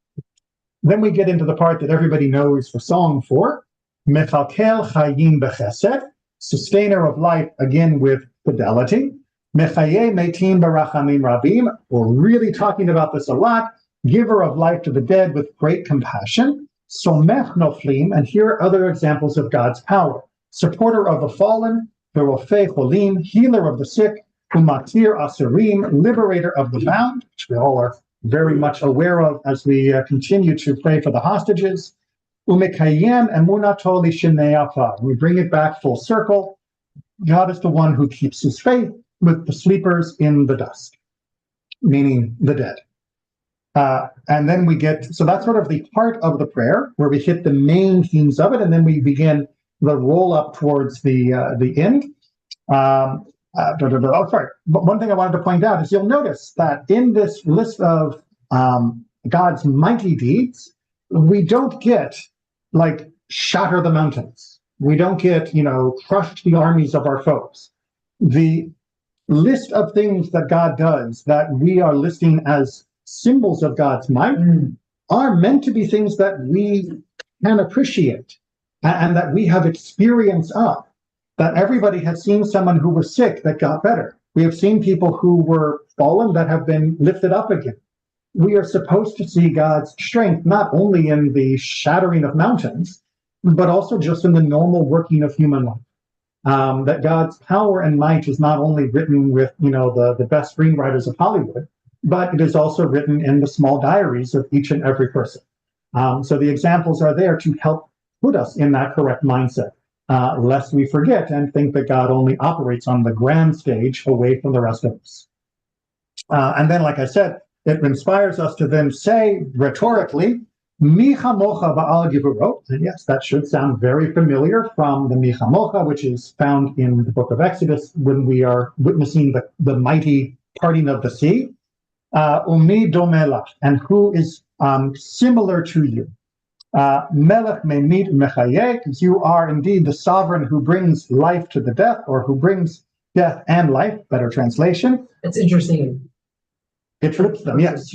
B: Then we get into the part that everybody knows for Song 4, Mechalkel Chayim Bechesed, sustainer of life, again with fidelity. Mechaye Metim Barachamim Rabim, we're really talking about this a lot. Giver of life to the dead with great compassion. Somech Noflim, and here are other examples of God's power. Supporter of the fallen, Berofei Cholim, healer of the sick, Umatir Asurim, liberator of the bound, which we all are very much aware of as we continue to pray for the hostages. Umekayem Emunato Lishinei Afa. We bring it back full circle. God is the one who keeps his faith with the sleepers in the dusk, meaning the dead. And then we get, so that's sort of the part of the prayer where we hit the main themes of it, and then we begin the roll up towards the end. Sorry. But one thing I wanted to point out is you'll notice that in this list of God's mighty deeds, we don't get like shatter the mountains. We don't get, crush the armies of our foes. The list of things that God does that we are listing as symbols of God's might are meant to be things that we can appreciate and that we have experience of. That everybody has seen someone who was sick that got better. We have seen people who were fallen that have been lifted up again. We are supposed to see God's strength not only in the shattering of mountains, but also just in the normal working of human life. That God's power and might is not only written with, the best screenwriters of Hollywood, but it is also written in the small diaries of each and every person. So the examples are there to help put us in that correct mindset, lest we forget and think that God only operates on the grand stage away from the rest of us. And then, like I said, it inspires us to then say rhetorically, Mi chamocha ba'al Gevurot, and yes, that should sound very familiar from the Mi chamocha, which is found in the book of Exodus when we are witnessing the mighty parting of the sea. Umi domelach, and who is similar to you. Melech memit mechayek, because you are indeed the sovereign who brings life to the death, or who brings death and life, better translation.
F: It's interesting.
B: It flips them, yes.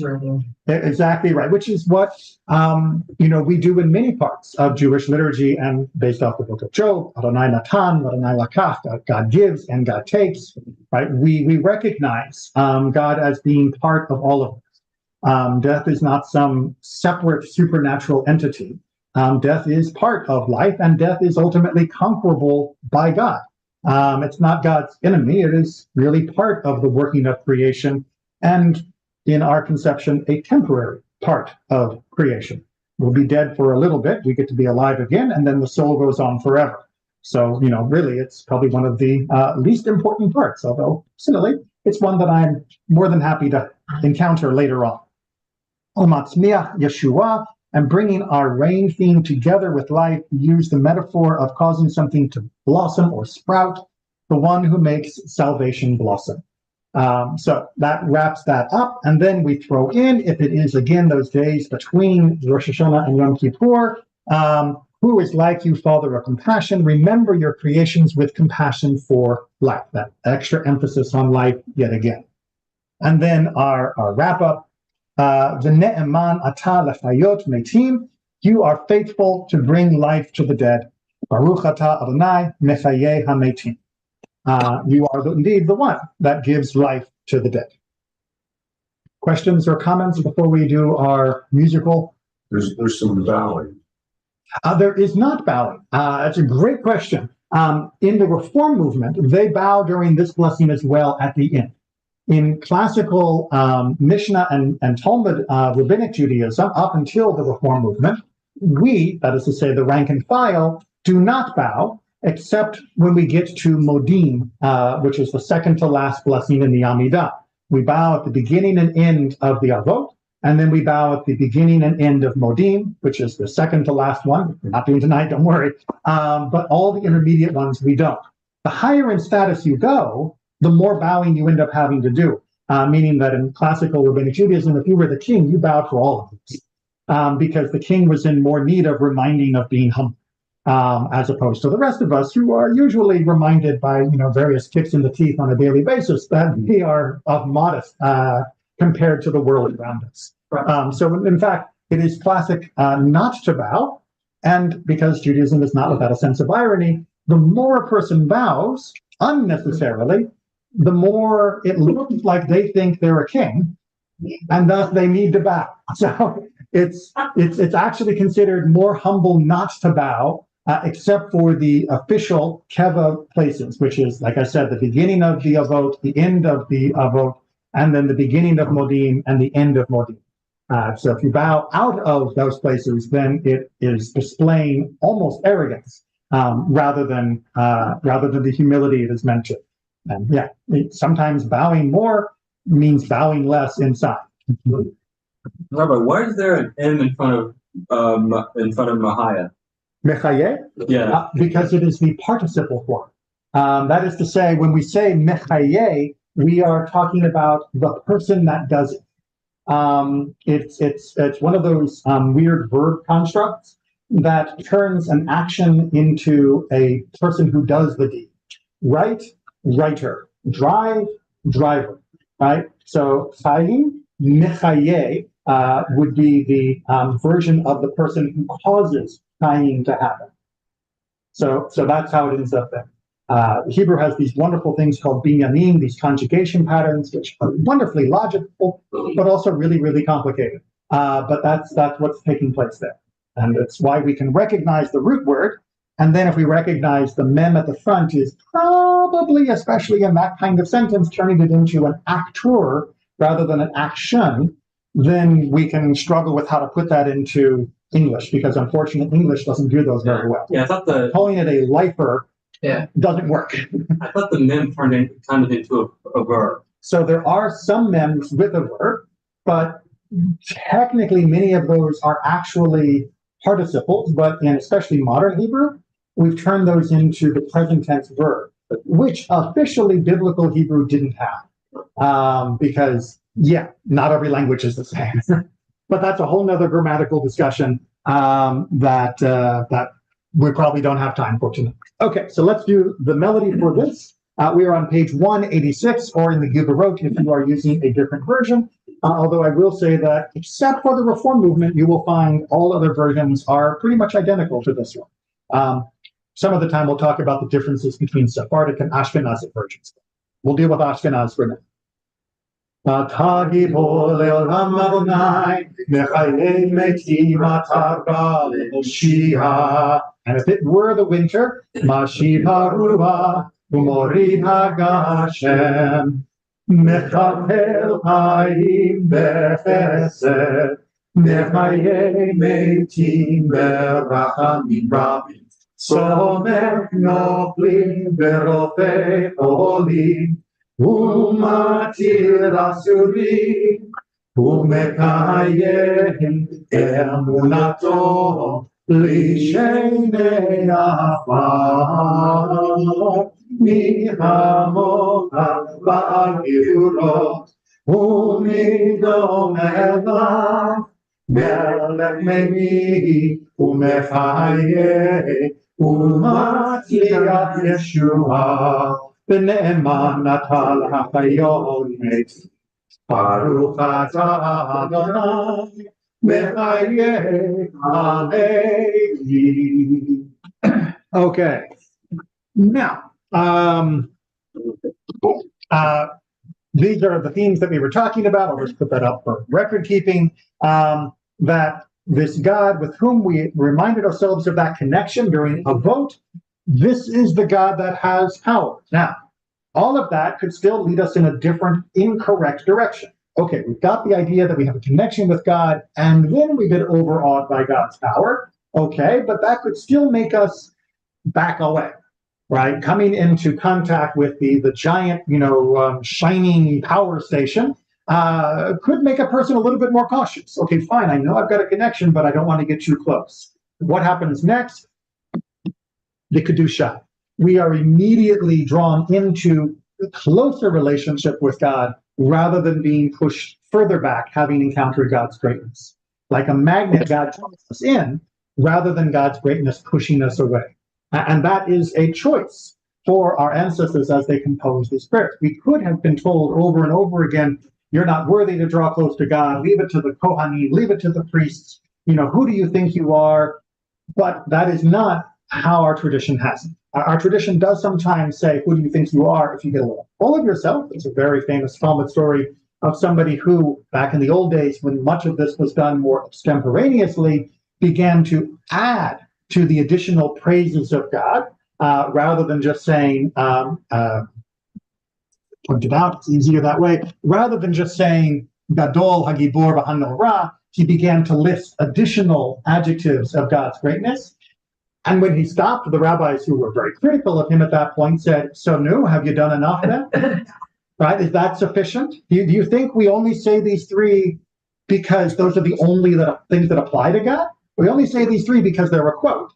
B: Exactly right, which is what we do in many parts of Jewish liturgy and based off the book of Job, Adonai Natan, Adonai Lakach, God gives and God takes, right? We recognize God as being part of all of us. Death is not some separate supernatural entity. Death is part of life, and death is ultimately conquerable by God. It's not God's enemy, it is really part of the working of creation, and in our conception, a temporary part of creation. We'll be dead for a little bit, we get to be alive again, and then the soul goes on forever. So, really, it's probably one of the least important parts, although, silly, it's one that I'm more than happy to encounter later on. Umatzmiach Yeshua, and bringing our rain theme together with life, use the metaphor of causing something to blossom or sprout, the one who makes salvation blossom. So that wraps that up, and then we throw in, if it is again those days between Rosh Hashanah and Yom Kippur, who is like you, Father of compassion, remember your creations with compassion for life, that extra emphasis on life yet again. And then our wrap-up, V'ne'eman ata lechayot metim, you are faithful to bring life to the dead. Baruch ata Adonai mechayeh hametim. You are indeed the one that gives life to the dead. Questions or comments before we do our musical?
E: There's some bowing.
B: There is not bowing. That's a great question. In the Reform movement, they bow during this blessing as well at the end. In classical Mishnah and Talmud rabbinic Judaism, up until the Reform movement, we, that is to say the rank and file, do not bow, except when we get to Modim, which is the second to last blessing in the Amidah. We bow at the beginning and end of the Avot, and then we bow at the beginning and end of Modim, which is the second to last one. We're not doing tonight, don't worry. But all the intermediate ones we don't. The higher in status you go, the more bowing you end up having to do, meaning that in classical rabbinic Judaism, if you were the king, you bowed for all of these, because the king was in more need of reminding of being humble. As opposed to the rest of us who are usually reminded by various kicks in the teeth on a daily basis that we are of modest compared to the world around us. So in fact, it is classic not to bow, and because Judaism is not without a sense of irony, the more a person bows unnecessarily, the more it looks like they think they're a king, and thus they need to bow. So it's actually considered more humble not to bow, except for the official keva places, which is, like I said, the beginning of the Avot, the end of the Avot, and then the beginning of Modim and the end of Modim. So if you bow out of those places, then it is displaying almost arrogance rather than the humility it is meant to. And sometimes bowing more means bowing less inside.
C: Rabbi, why is there an M in front of Mahaya?
B: Mechaye,
C: Yeah.
B: because it is the participle form. That is to say, when we say mechaye, we are talking about the person that does it. It's one of those weird verb constructs that turns an action into a person who does the deed. Write, writer. Drive, driver. Right? So chayim mechaye would be the version of the person who causes chayim to happen. So that's how it ends up there. Hebrew has these wonderful things called binyamin, these conjugation patterns, which are wonderfully logical, but also really, really complicated. But that's what's taking place there. And it's why we can recognize the root word. And then if we recognize the mem at the front is probably, especially in that kind of sentence, turning it into an actor rather than an action, then we can struggle with how to put that into English, because unfortunately English doesn't do those very well.
C: Yeah, I thought
B: Calling it a lifer doesn't work.
C: I thought the mem turned into a verb.
B: So there are some mems with a verb, but technically many of those are actually participles, but in especially modern Hebrew, we've turned those into the present tense verb, which officially biblical Hebrew didn't have. Because, yeah, not every language is the same. But that's a whole nother grammatical discussion that we probably don't have time for tonight. Okay, so let's do the melody for this. We are on page 186, or in the Gevurot if you are using a different version. Although I will say that, except for the Reform movement, you will find all other versions are pretty much identical to this one. Some of the time we'll talk about the differences between Sephardic and Ashkenazic versions. We'll deal with Ashkenaz for now. And if it were the winter, Mashiv Haruah, Umorid Hagashem, Mechapel Haim Bechesed, Nechaye Meitim Berachamim Rabim, Somer Noflim Berofei Olim, Umatir Asurim, Umekayem Emunato, Lishenei Afar, Mihamocha Ba'al Gevurot, Umidom Elav, Melech Memi, Umechaye, Umatir Yeshua, B'ne'eman natal ha'chayot meti, Baruch atah Adonai, Mechaye Alevi. Okay. Now, these are the themes that we were talking about. I'll just put that up for record keeping. That this God with whom we reminded ourselves of that connection during Avot, this is the God that has power. Now, all of that could still lead us in a different, incorrect direction. Okay, we've got the idea that we have a connection with God, and then we get overawed by God's power. Okay, but that could still make us back away, right? Coming into contact with the giant, shining power station could make a person a little bit more cautious. Okay, fine, I know I've got a connection, but I don't want to get too close. What happens next? The Kedusha. We are immediately drawn into a closer relationship with God rather than being pushed further back, having encountered God's greatness. Like a magnet, God draws us in rather than God's greatness pushing us away. And that is a choice for our ancestors as they composed these prayers. We could have been told over and over again, you're not worthy to draw close to God, leave it to the Kohanim, leave it to the priests, who do you think you are? But that is not how our tradition has it. Our tradition does sometimes say, who do you think you are if you get a little full of yourself? It's a very famous Talmud story of somebody who, back in the old days, when much of this was done more extemporaneously, began to add to the additional praises of God, rather than just saying, pointed out, it's easier that way, rather than just saying, Gadol Hagibor V'Hanorah, he began to list additional adjectives of God's greatness. And when he stopped, the rabbis who were very critical of him at that point said, so nu, have you done enough then? Right? Is that sufficient? Do you think we only say these three because those are the only things that apply to God? We only say these three because they're a quote.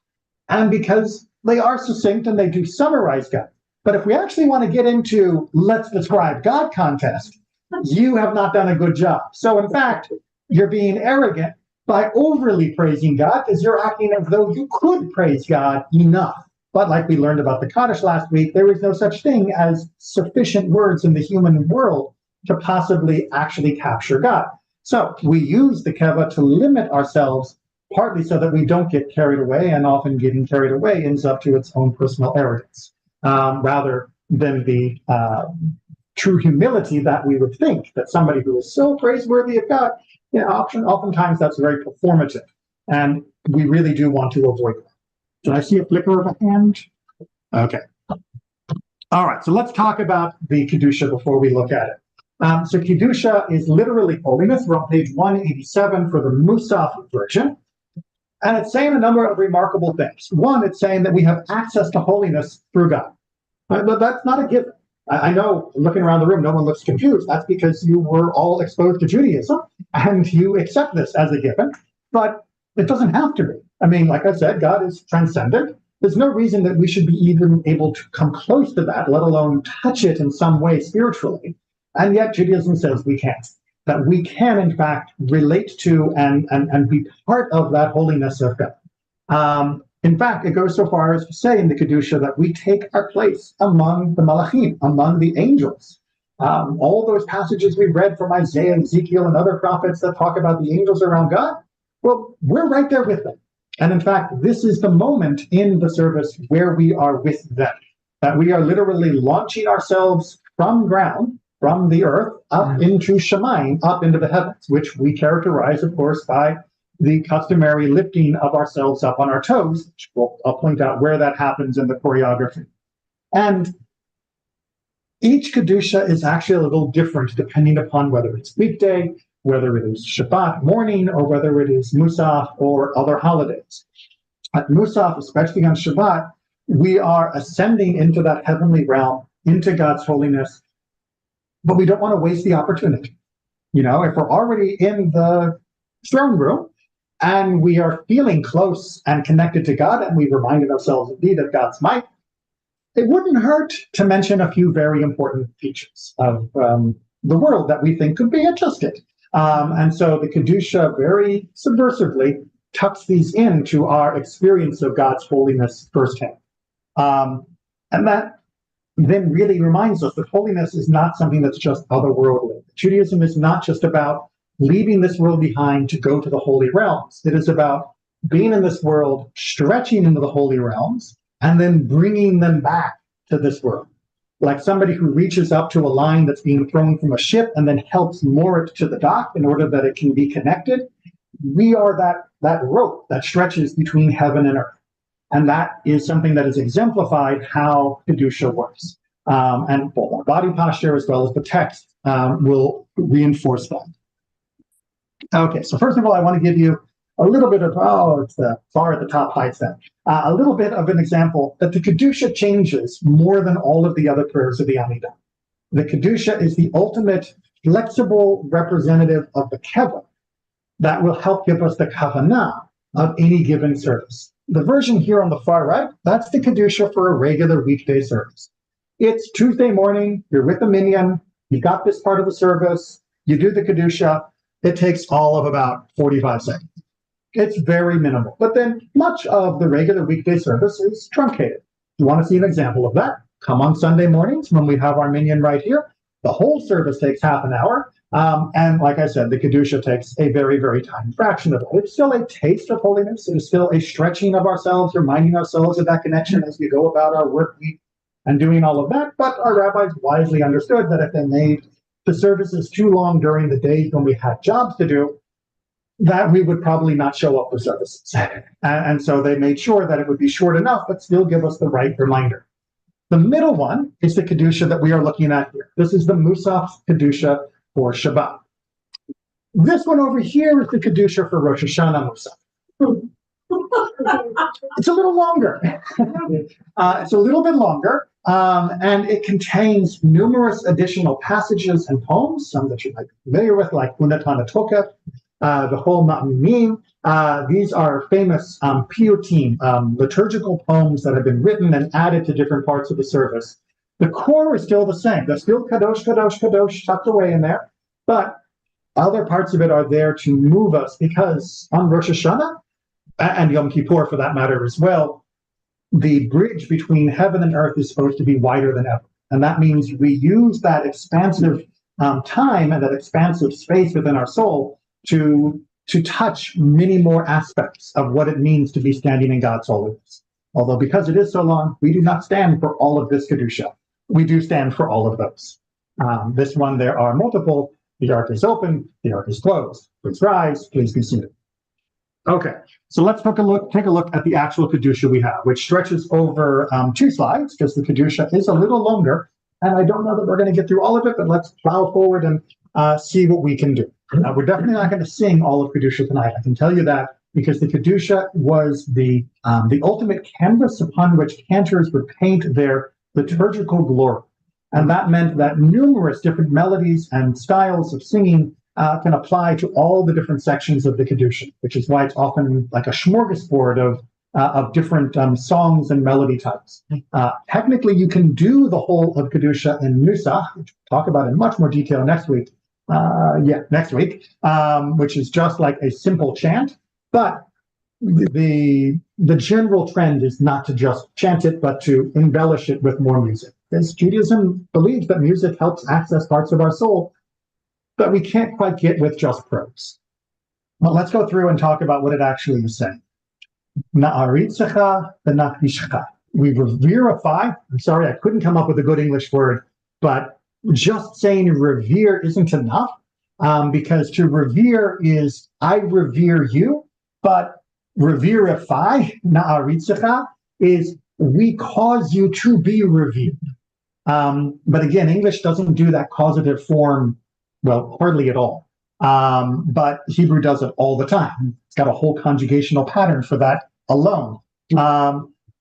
B: and because they are succinct and they do summarize God. But if we actually want to get into let's describe God contest, you have not done a good job. So in fact, you're being arrogant by overly praising God because you're acting as though you could praise God enough. But like we learned about the Kaddish last week, there is no such thing as sufficient words in the human world to possibly actually capture God. So we use the keva to limit ourselves, partly so that we don't get carried away, and often getting carried away ends up to its own personal arrogance, rather than the true humility that we would think that somebody who is so praiseworthy of God, oftentimes that's very performative, and we really do want to avoid that. Did I see a flicker of a hand? Okay. All right, so let's talk about the Kedusha before we look at it. So Kedusha is literally holiness. We're on page 187 for the Musaf version. And it's saying a number of remarkable things. One, it's saying that we have access to holiness through God. But that's not a given. I know, looking around the room, no one looks confused. That's because you were all exposed to Judaism and you accept this as a given. But it doesn't have to be. I mean, like I said, God is transcendent. There's no reason that we should be even able to come close to that, let alone touch it in some way spiritually. And yet Judaism says we can't. That we can, in fact, relate to and be part of that holiness of God. In fact, it goes so far as to say in the Kedusha that we take our place among the Malachim, among the angels. All those passages we read from Isaiah, Ezekiel, and other prophets that talk about the angels around God, well, we're right there with them. And in fact, this is the moment in the service where we are with them, that we are literally launching ourselves from ground, from the earth, up into Shemayim, up into the heavens, which we characterize, of course, by the customary lifting of ourselves up on our toes. I'll point out where that happens in the choreography. And each Kedusha is actually a little different depending upon whether it's weekday, whether it is Shabbat morning, or whether it is Musaf or other holidays. At Musaf, especially on Shabbat, we are ascending into that heavenly realm, into God's holiness, but we don't want to waste the opportunity. If we're already in the throne room and we are feeling close and connected to God, and we reminded ourselves indeed of God's might, it wouldn't hurt to mention a few very important features of the world that we think could be adjusted. And so the Kedusha very subversively tucks these into our experience of God's holiness firsthand. And that then really reminds us that holiness is not something that's just otherworldly. Judaism is not just about leaving this world behind to go to the holy realms. It is about being in this world, stretching into the holy realms, and then bringing them back to this world. Like somebody who reaches up to a line that's being thrown from a ship and then helps moor it to the dock in order that it can be connected. We are that rope that stretches between heaven and earth. And that is something that is exemplified how Kedusha works. And both our body posture as well as the text will reinforce that. Okay, so first of all, I want to give you a little bit of, it's the bar at the top hides that. A little bit of an example that the Kedusha changes more than all of the other prayers of the Amidah. The Kedusha is the ultimate flexible representative of the Keva that will help give us the Kavanah of any given service. The version here on the far right, that's the Kedusha for a regular weekday service. It's Tuesday morning, you're with the minyan, you got this part of the service, you do the Kedusha, it takes all of about 45 seconds. It's very minimal. But then much of the regular weekday service is truncated. You want to see an example of that? Come on Sunday mornings when we have our minyan right here. The whole service takes half an hour. And like I said, the Kedusha takes a very, very tiny fraction of it. It's still a taste of holiness. It is still a stretching of ourselves, reminding ourselves of that connection as we go about our work week and doing all of that. But our rabbis wisely understood that if they made the services too long during the days when we had jobs to do, that we would probably not show up for services. And so they made sure that it would be short enough, but still give us the right reminder. The middle one is the Kedusha that we are looking at here. This is the Musaf Kedusha for Shabbat. This one over here is the Kedusha for Rosh Hashanah Musaf. It's a little longer. It's a little bit longer, and it contains numerous additional passages and poems, some that you might be familiar with, like Unatana Tokef. the whole Ma'amim. These are famous piyutim, liturgical poems that have been written and added to different parts of the service. The core is still the same. There's still Kadosh, Kadosh, Kadosh tucked away in there, but other parts of it are there to move us, because on Rosh Hashanah, and Yom Kippur for that matter as well, the bridge between heaven and earth is supposed to be wider than ever. And that means we use that expansive time and that expansive space within our soul to touch many more aspects of what it means to be standing in God's holiness. Although because it is so long, we do not stand for all of this Kedusha. We do stand for all of those. This one, there are multiple. The ark is open, the ark is closed. Please rise, please be seated. Okay, so let's take a look at the actual Kedusha we have, which stretches over 2 slides, because the Kedusha is a little longer, and I don't know that we're going to get through all of it, but let's plow forward and see what we can do. We're definitely not going to sing all of Kedusha tonight, I can tell you that, because the Kedusha was the ultimate canvas upon which cantors would paint their liturgical glory. And that meant that numerous different melodies and styles of singing can apply to all the different sections of the Kedusha, which is why it's often like a smorgasbord of different songs and melody types. Technically, you can do the whole of Kedusha in Nusach, which we'll talk about in much more detail next week. Which is just like a simple chant. But the general trend is not to just chant it, but to embellish it with more music. Because Judaism believes that music helps access parts of our soul that we can't quite get with just prose. But let's go through and talk about what it actually is saying. Na'aritzecha v'nakdishecha. We reverify. I'm sorry, I couldn't come up with a good English word, but just saying revere isn't enough, because to revere is I revere you, but reverify, na'aritzecha, is we cause you to be revered. But again, English doesn't do that causative form, well, hardly at all. But Hebrew does it all the time. It's got a whole conjugational pattern for that alone.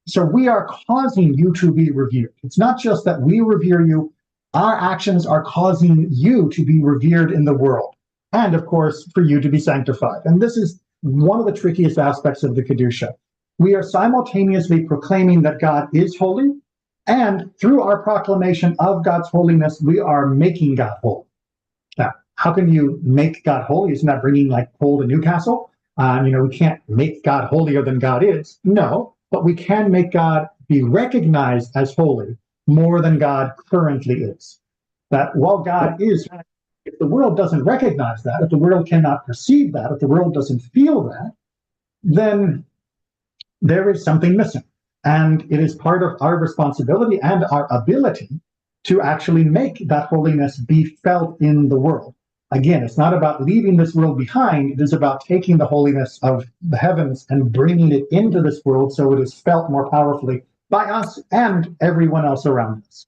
B: So we are causing you to be revered. It's not just that we revere you, our actions are causing you to be revered in the world. And of course, for you to be sanctified. And this is one of the trickiest aspects of the Kedusha. We are simultaneously proclaiming that God is holy, and through our proclamation of God's holiness, we are making God holy. Now, how can you make God holy? Isn't that bringing like coal to Newcastle? We can't make God holier than God is. No, but we can make God be recognized as holy more than God currently is. That while God is, if the world doesn't recognize that, if the world cannot perceive that, if the world doesn't feel that, then there is something missing. And it is part of our responsibility and our ability to actually make that holiness be felt in the world. Again, it's not about leaving this world behind. It is about taking the holiness of the heavens and bringing it into this world so it is felt more powerfully by us and everyone else around us.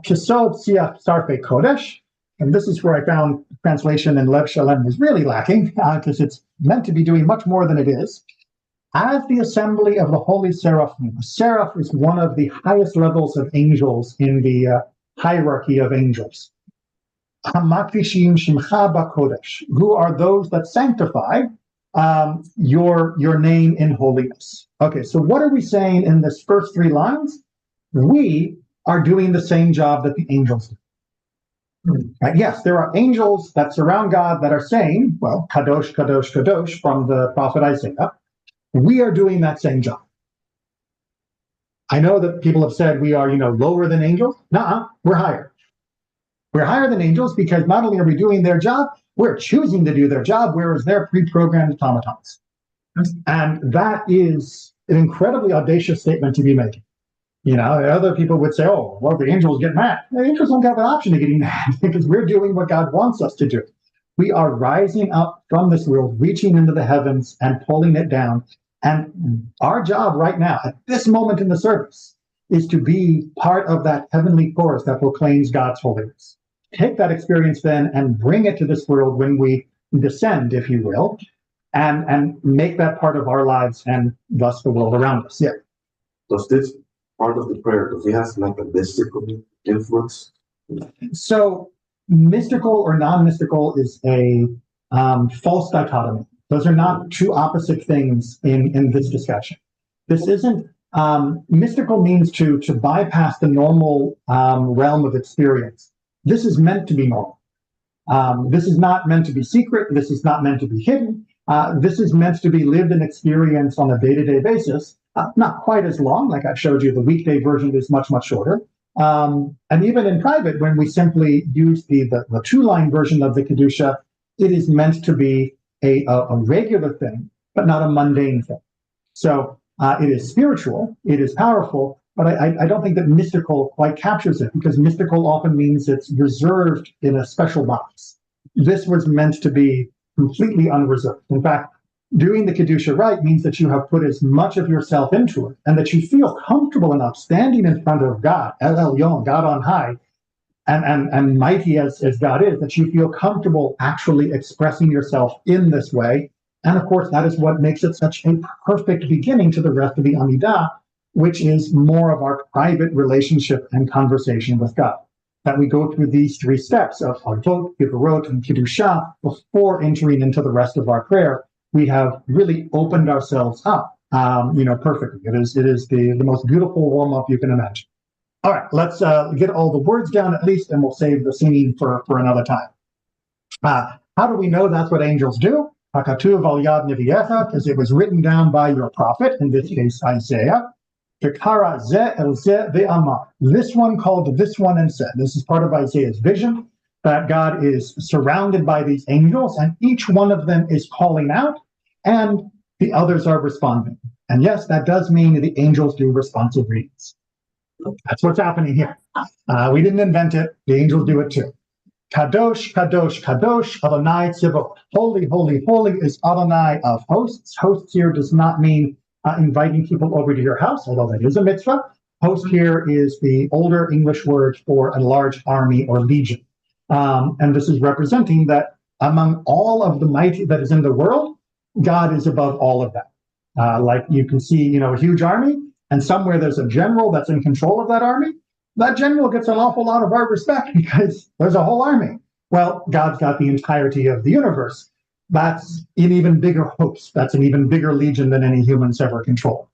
B: Kisod Siach Sarfe Kodesh, and this is where I found translation in Lev Shalem was really lacking, because it's meant to be doing much more than it is. As the assembly of the holy seraphim, a seraph is one of the highest levels of angels in the hierarchy of angels. Hamakvishim Shimcha Bakodesh, who are those that sanctify your name in holiness. Okay, so what are we saying in this first 3 lines? We are doing the same job that the angels do. Right? Yes, there are angels that surround God that are saying, well, Kadosh, Kadosh, Kadosh, from the prophet Isaiah. We are doing that same job. I know that people have said we are, lower than angels. Nuh-uh, we're higher. We're higher than angels because not only are we doing their job, we're choosing to do their job, whereas they're pre-programmed automatons. And that is an incredibly audacious statement to be making. Other people would say, oh, well, the angels get mad. The angels don't have an option of getting mad because we're doing what God wants us to do. We are rising up from this world, reaching into the heavens and pulling it down. And our job right now, at this moment in the service, is to be part of that heavenly chorus that proclaims God's holiness. Take that experience then and bring it to this world when we descend, if you will, and make that part of our lives and thus the world around us. Yeah.
E: Does this part of the prayer, does it have like a mystical influence?
B: So mystical or non-mystical is a false dichotomy. Those are not two opposite things in this discussion. This isn't, mystical means to bypass the normal realm of experience. This is meant to be normal. This is not meant to be secret. This is not meant to be hidden. This is meant to be lived and experienced on a day-to-day basis. Not quite as long, like I showed you, the weekday version is much, much shorter. And even in private, when we simply use the two-line version of the Kedusha, it is meant to be a regular thing, but not a mundane thing. So it is spiritual, it is powerful, but I don't think that mystical quite captures it, because mystical often means it's reserved in a special box. This was meant to be completely unreserved. In fact, doing the Kedusha right means that you have put as much of yourself into it, and that you feel comfortable enough standing in front of God, El Elyon, God on high, and mighty as God is, that you feel comfortable actually expressing yourself in this way. And of course, that is what makes it such a perfect beginning to the rest of the Amidah, which is more of our private relationship and conversation with God. That we go through these three steps of Avot, Gevurot, and Kedusha before entering into the rest of our prayer. We have really opened ourselves up, perfectly. It is the most beautiful warm-up you can imagine. All right, let's get all the words down at least, and we'll save the singing for another time. How do we know that's what angels do? Hakatuv al yad neviecha, because it was written down by your prophet, in this case Isaiah. Kekara ze el ze ve'amar. This one called this one and said. This is part of Isaiah's vision, that God is surrounded by these angels, and each one of them is calling out, and the others are responding. And yes, that does mean the angels do responsive readings. That's what's happening here. We didn't invent it. The angels do it too. Kadosh, Kadosh, Kadosh, Adonai Tzivot. Holy, holy, holy is Adonai of hosts. Hosts here does not mean inviting people over to your house, although that is a mitzvah. Host here is the older English word for a large army or legion. And this is representing that among all of the mighty that is in the world, God is above all of that. Like you can see, a huge army, and somewhere there's a general that's in control of that army. That general gets an awful lot of our respect because there's a whole army. Well, God's got the entirety of the universe. That's an even bigger host. That's an even bigger legion than any humans ever control.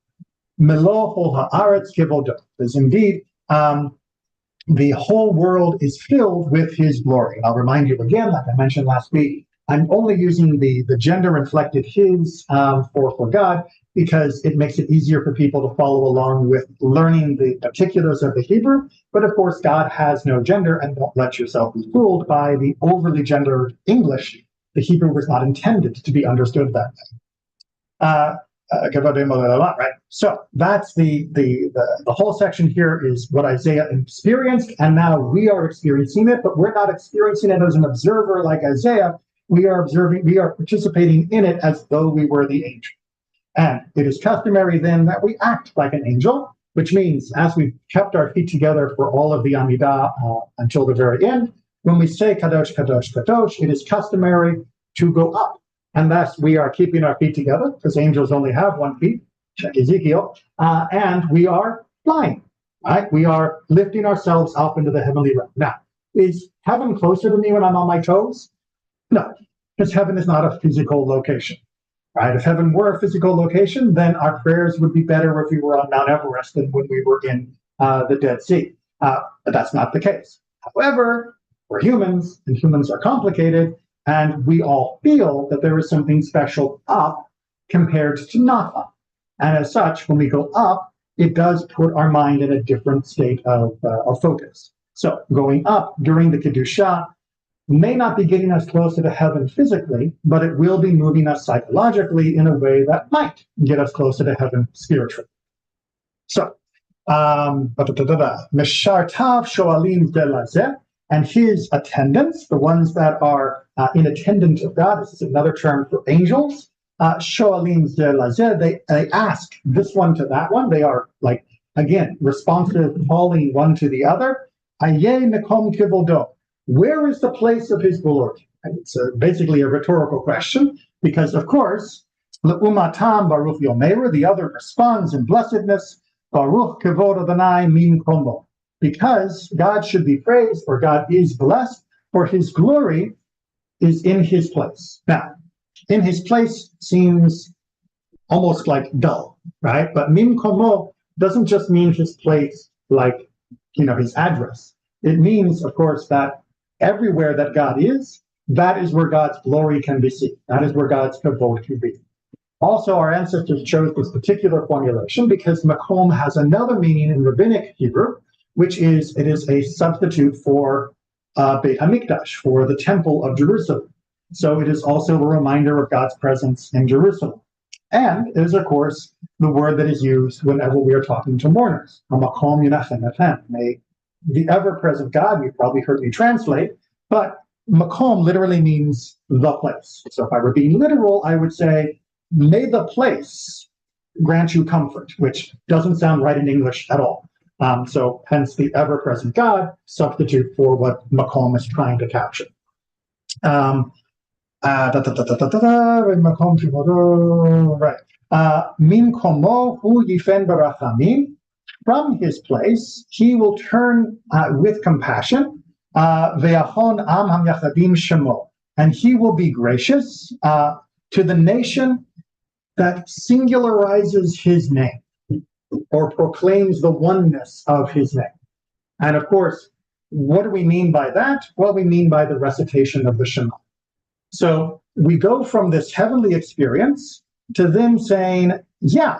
B: Melo ha'aretz kevodo. Because indeed, the whole world is filled with his glory. And I'll remind you again, like I mentioned last week, I'm only using the gender-inflected his for God, because it makes it easier for people to follow along with learning the particulars of the Hebrew. But of course, God has no gender, and don't let yourself be fooled by the overly gendered English. The Hebrew was not intended to be understood that way. Right? So that's the whole section here is what Isaiah experienced, and now we are experiencing it, but we're not experiencing it as an observer like Isaiah. We are participating in it as though we were the angel. And it is customary then that we act like an angel, which means as we've kept our feet together for all of the Amidah until the very end, when we say Kadosh, Kadosh, Kadosh, it is customary to go up. And thus we are keeping our feet together, because angels only have 1 foot, check Ezekiel, and we are flying, right? We are lifting ourselves up into the heavenly realm. Now, is heaven closer to me when I'm on my toes? No, because heaven is not a physical location. Right? If heaven were a physical location, then our prayers would be better if we were on Mount Everest than when we were in the Dead Sea. But that's not the case. However, we're humans, and humans are complicated, and we all feel that there is something special up compared to not up. And as such, when we go up, it does put our mind in a different state of focus. So going up during the Kedusha may not be getting us closer to heaven physically, but it will be moving us psychologically in a way that might get us closer to heaven spiritually. So, Meshartav Shoalim Delazeh, and his attendants, the ones that are in attendance of God, this is another term for angels, Shoalim Delazeh, they ask this one to that one. They are, like, again, responsive, calling one to the other. Aye mekom kivodo. Where is the place of his glory? It's basically a rhetorical question, because, of course, Le'umatam Baruch Yomeru, the other responds in blessedness, Baruch Kevod Adonai Min Kombo, because God should be praised, or God is blessed, for his glory is in his place. Now, in his place seems almost like dull, right? But mimkomo doesn't just mean his place, like, his address. It means, of course, that everywhere that God is, that is where God's glory can be seen. That is where God's Avot can be. Also, our ancestors chose this particular formulation because makom has another meaning in rabbinic Hebrew, which is it is a substitute for Beit HaMikdash, for the Temple of Jerusalem. So it is also a reminder of God's presence in Jerusalem. And it is, of course, the word that is used whenever we are talking to mourners. Makom yinachem etchem. May the ever-present God, you've probably heard me translate, but makom literally means the place. So if I were being literal, I would say, may the place grant you comfort, which doesn't sound right in English at all. So hence the ever-present God, substitute for what makom is trying to capture. Right. Min komo hu yifen barachamim. From his place, he will turn with compassion. Ve'achon am hamyachadim shemo. And he will be gracious to the nation that singularizes his name or proclaims the oneness of his name. And of course, what do we mean by that? Well, we mean by the recitation of the Shema. So we go from this heavenly experience to them saying, yeah,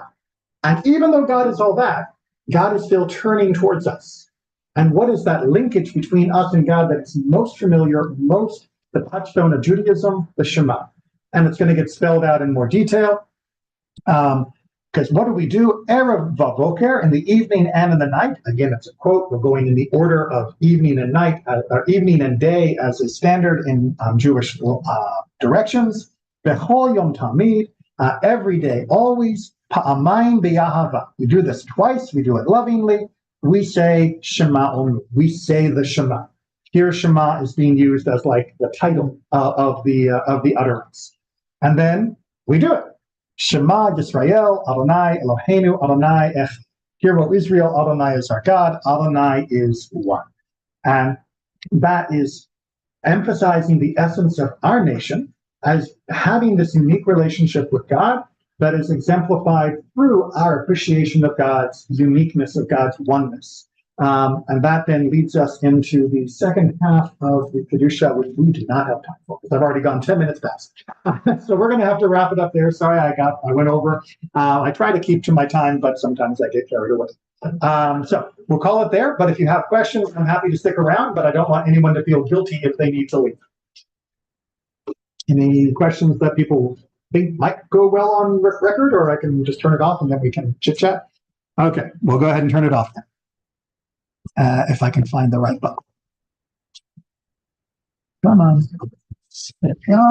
B: and even though God is all that, God is still turning towards us. And what is that linkage between us and God that is most familiar, most the touchstone of Judaism? The Shema. And it's going to get spelled out in more detail. Because what do we do? Erev vavoker, in the evening and in the night. Again, it's a quote. We're going in the order of evening and night, or evening and day as is standard in Jewish directions. Bechol yom tamid, every day, always. Pa'amayim b'yahava. We do this twice. We do it lovingly. We say Shema only. We say the Shema. Here, Shema is being used as like the title of the utterance, and then we do it. Shema Yisrael, Adonai Eloheinu, Adonai Ech. Hear, O Israel, Adonai is our God, Adonai is one. And that is emphasizing the essence of our nation as having this unique relationship with God that is exemplified through our appreciation of God's uniqueness, of God's oneness. And that then leads us into the second half of the Kedusha, which we do not have time for, because I've already gone 10 minutes past. So we're going to have to wrap it up there. Sorry, I went over. I try to keep to my time, but sometimes I get carried away. So we'll call it there. But if you have questions, I'm happy to stick around, but I don't want anyone to feel guilty if they need to leave. Any questions that people think might go well on record, or I can just turn it off and then we can chit chat? Okay, we'll go ahead and turn it off then. If I can find the right button. Come on.